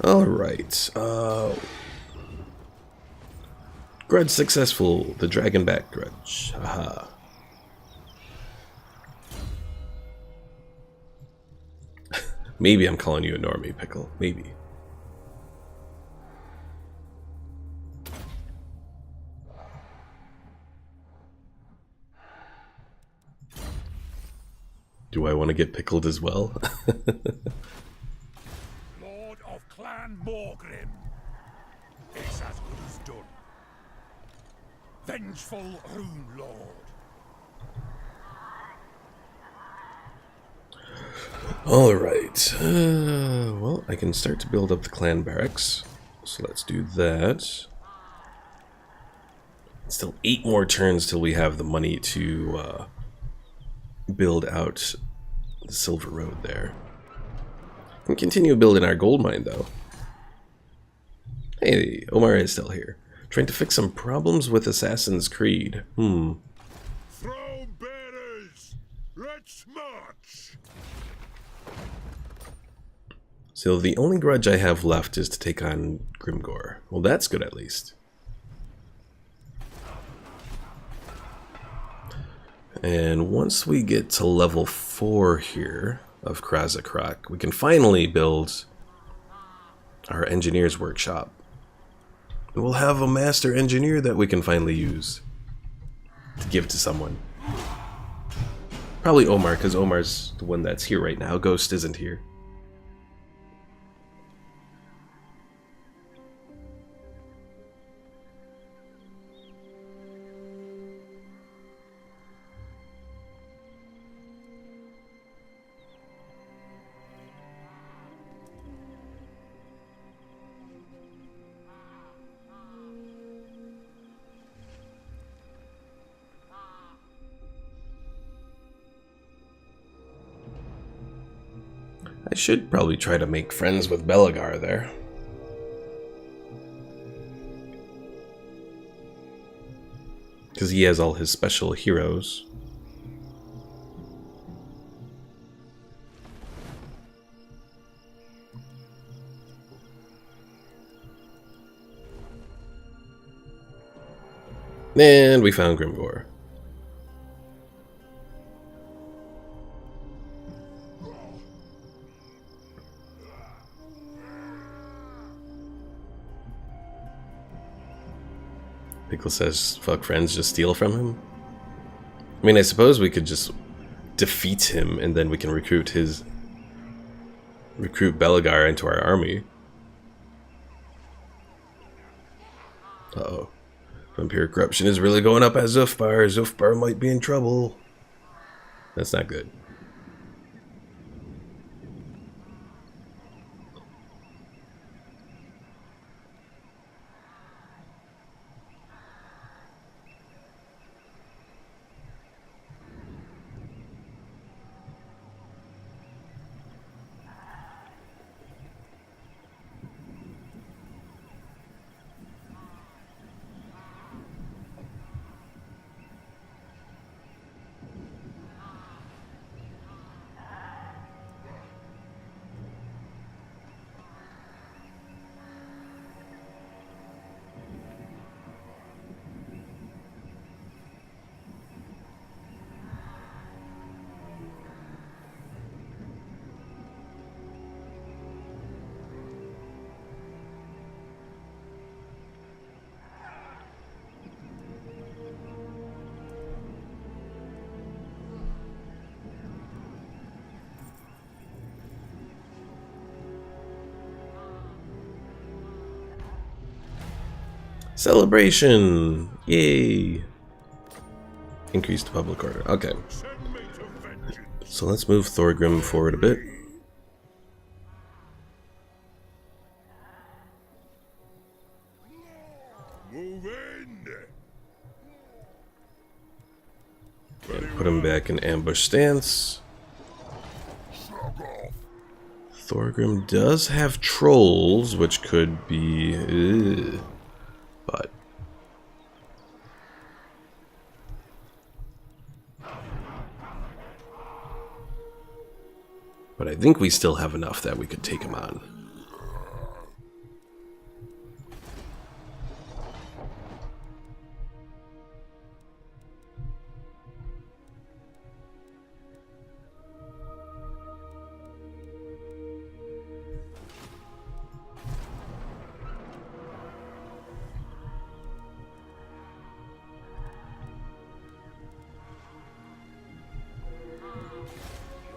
Alright. Grudge successful. The dragon-back grudge. Haha. Maybe I'm calling you a normie, Pickle. Maybe. Do I want to get pickled as well? Lord of Clan Morgrim. It's as good as done. Vengeful Rune Lord. Alright. Well, I can start to build up the clan barracks. So let's do that. Still 8 more turns till we have the money to build out the Silver Road there. And continue building our gold mine, though. Hey, Omar is still here. Trying to fix some problems with Assassin's Creed. Throne bearers, let's march. So the only grudge I have left is to take on Grimgore. Well, that's good at least. And once we get to level 4 here of Krazakrak, we can finally build our engineer's workshop. And we'll have a master engineer that we can finally use to give to someone. Probably Omar, because Omar's the one that's here right now. Ghost isn't here. I should probably try to make friends with Belagar there. Because he has all his special heroes. And we found Grimgor. Pickle says, fuck friends, just steal from him. I mean, I suppose we could just defeat him and then we can recruit Belagar into our army. Uh-oh. Vampire corruption is really going up at Zhufbar. Zhufbar might be in trouble. That's not good. Celebration! Yay! Increase the public order. Okay. Send me to vengeance. So let's move Thorgrim forward a bit. Move in. And put him back in ambush stance. Thorgrim does have trolls, which could be... but... But I think we still have enough that we could take him on.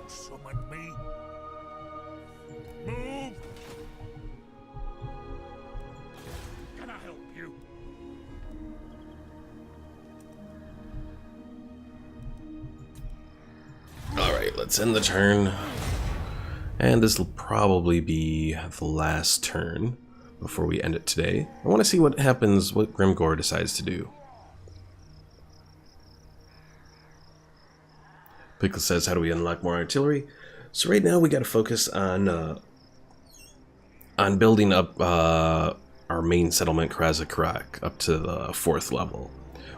Summon me. Move. Can I help you? Alright, let's end the turn. And this will probably be the last turn before we end it today. I want to see what happens, what Grimgor decides to do. Pickle says, how do we unlock more artillery? So right now we got to focus on building up our main settlement, Krazakrak, up to the 4th level.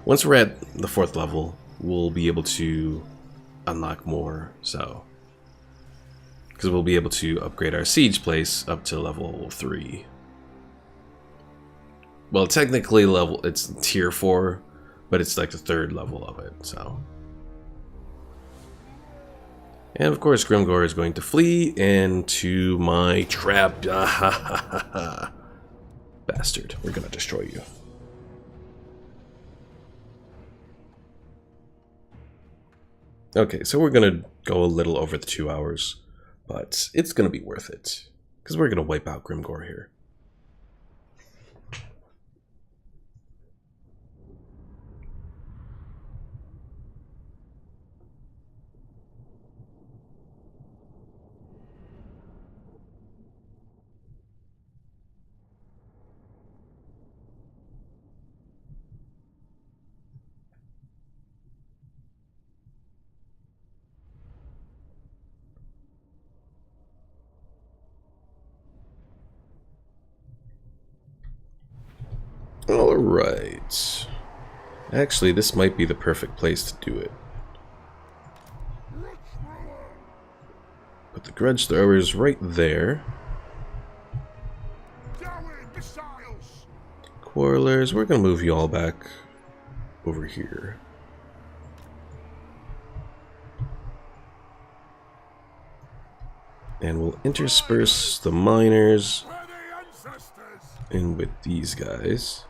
Once we're at the 4th level, we'll be able to unlock more, so... because we'll be able to upgrade our siege place up to level 3. Well, technically it's tier 4, but it's like the 3rd level of it, so... And of course, Grimgor is going to flee into my trap. Bastard, we're gonna destroy you. Okay, so we're gonna go a little over the 2 hours, but it's gonna be worth it because we're gonna wipe out Grimgor here. Alright. Actually, this might be the perfect place to do it. Put the grudge throwers right there. Quarrelers, we're gonna move you all back over here. And we'll intersperse the miners in with these guys.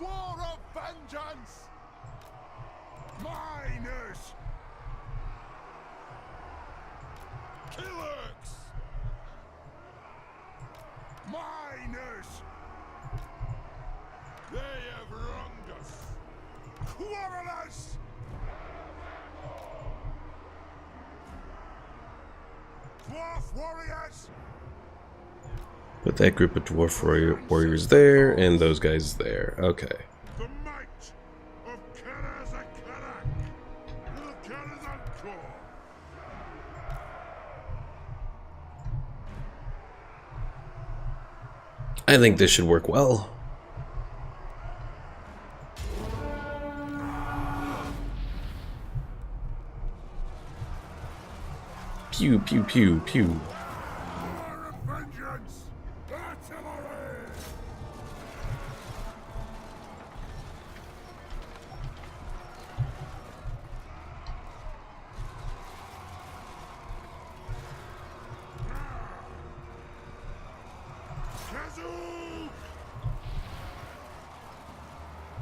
War of vengeance! Miners! Killers! Miners! They have wronged us! Quarrelers! Dwarf warriors! Put that group of dwarf warriors there, and those guys there. Okay. The might of Karazakarak! Little Karazanko! I think this should work well. Pew, pew, pew, pew. War of vengeance! Artillery! Kazoo!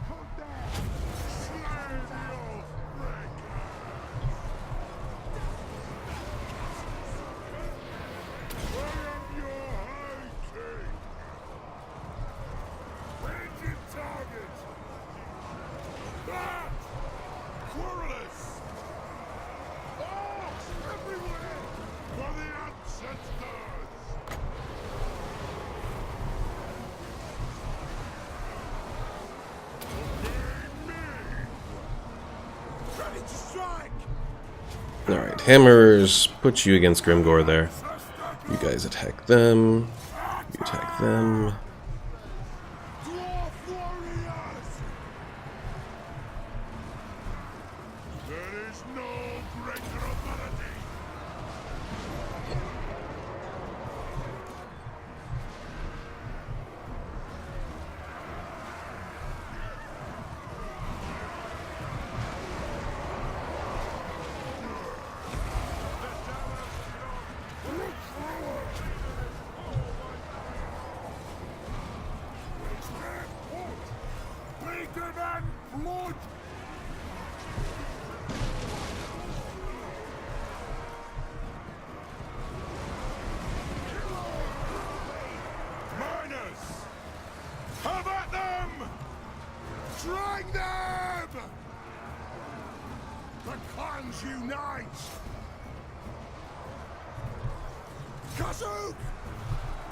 Come down! Slay the old breaker! I am your high king! Ranging target! That! Quarrelers! Orcs everywhere! For the ancestors! Ready to strike! Alright, hammers, put you against Grimgor there. You guys attack them. You attack them. Dwarf warriors! There is no greater authority! Bacon and blood! Miners! Have at them! Drag them! The clans unite! Kazook!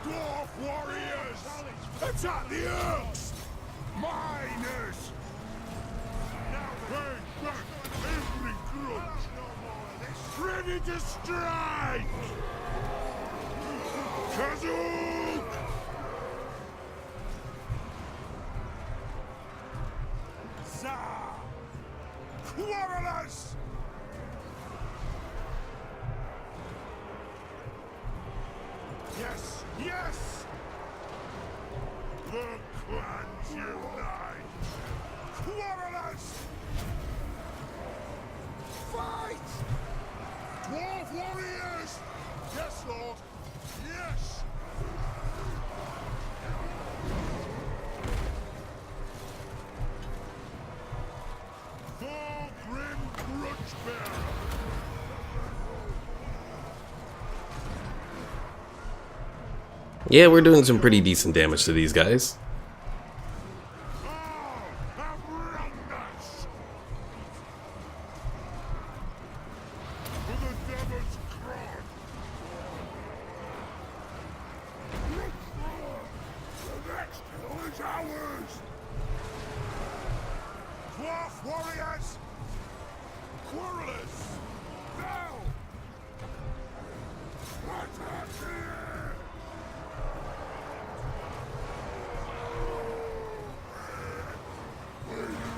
Dwarf warriors! Attack the Orcs! Miners! Bring back every grudge! Ready to strike! Kazook! Za! Quarrelers! Yes, yes! The clans unite! Quarrelers! Fight! Dwarf warriors! Yes, Lord! Yes! Yeah, we're doing some pretty decent damage to these guys. Dwarf warriors! Quarrelers! Now! Attack here!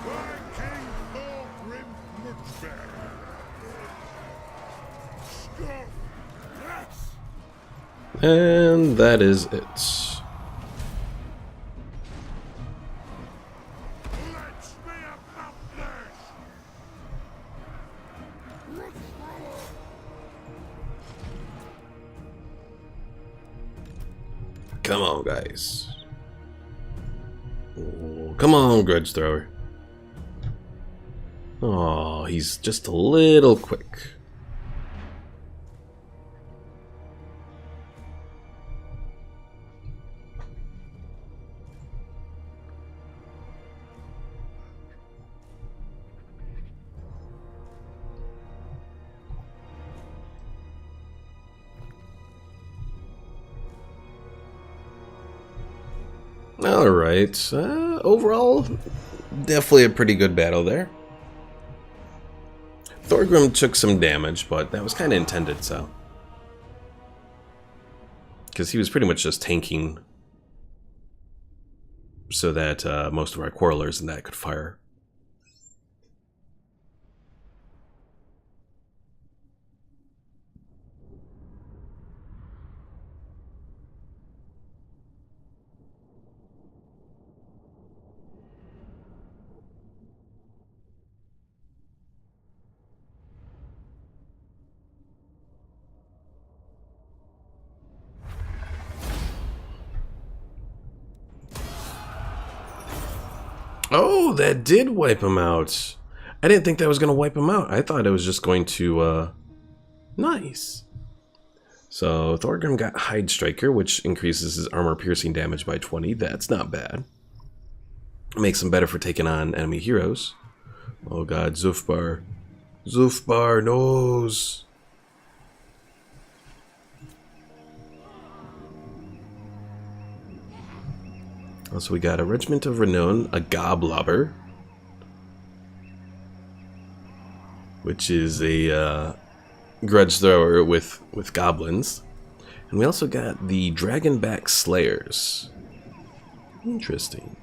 By King Thorgrim Muchbear! Stop! Yes! And that is it. Let's be about this! Come on, guys. Oh, come on, Grudge Thrower. Oh, he's just a little quick. Alright, overall, definitely a pretty good battle there. Thorgrim took some damage, but that was kind of intended, so. Because he was pretty much just tanking so that most of our quarrelers and that could fire. Oh, that did wipe him out. I didn't think that was going to wipe him out. I thought it was just going to, nice. So, Thorgrim got Hide Striker, which increases his armor piercing damage by 20. That's not bad. Makes him better for taking on enemy heroes. Oh god, Zhufbar. Zhufbar knows. Also, we got a Regiment of Renown, a Goblobber, which is a grudge thrower with goblins. And we also got the Dragonback Slayers. Interesting.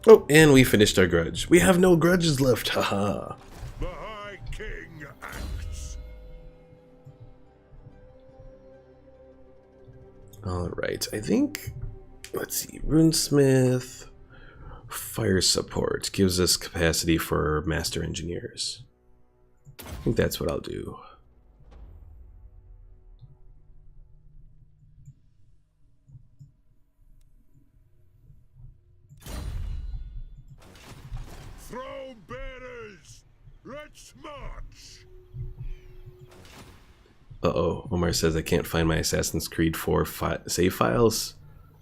Oh, and we finished our grudge. We have no grudges left, haha. The High King acts. Alright, I think, let's see, Runesmith, Fire Support gives us capacity for Master Engineers. I think that's what I'll do. Throw bearers! Let's march! Uh-oh, Omar says I can't find my Assassin's Creed 4 save files.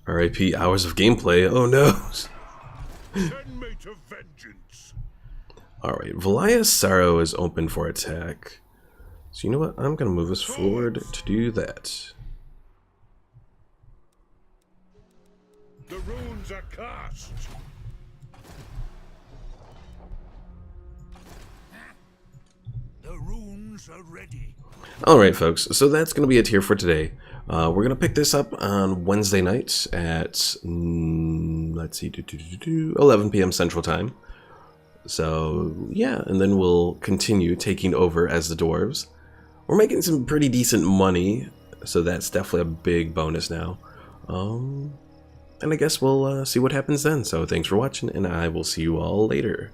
RIP hours of gameplay, oh no! Send me to vengeance! Alright, Valia's Sorrow is open for attack. So you know what, I'm gonna move us forward to do that. The runes are cast! The runes are ready. Alright folks, so that's going to be it here for today. We're going to pick this up on Wednesday night at, let's see, 11 p.m. Central Time. So, yeah, and then we'll continue taking over as the Dwarves. We're making some pretty decent money, So that's definitely a big bonus now. And I guess we'll see what happens then. So thanks for watching, and I will see you all later.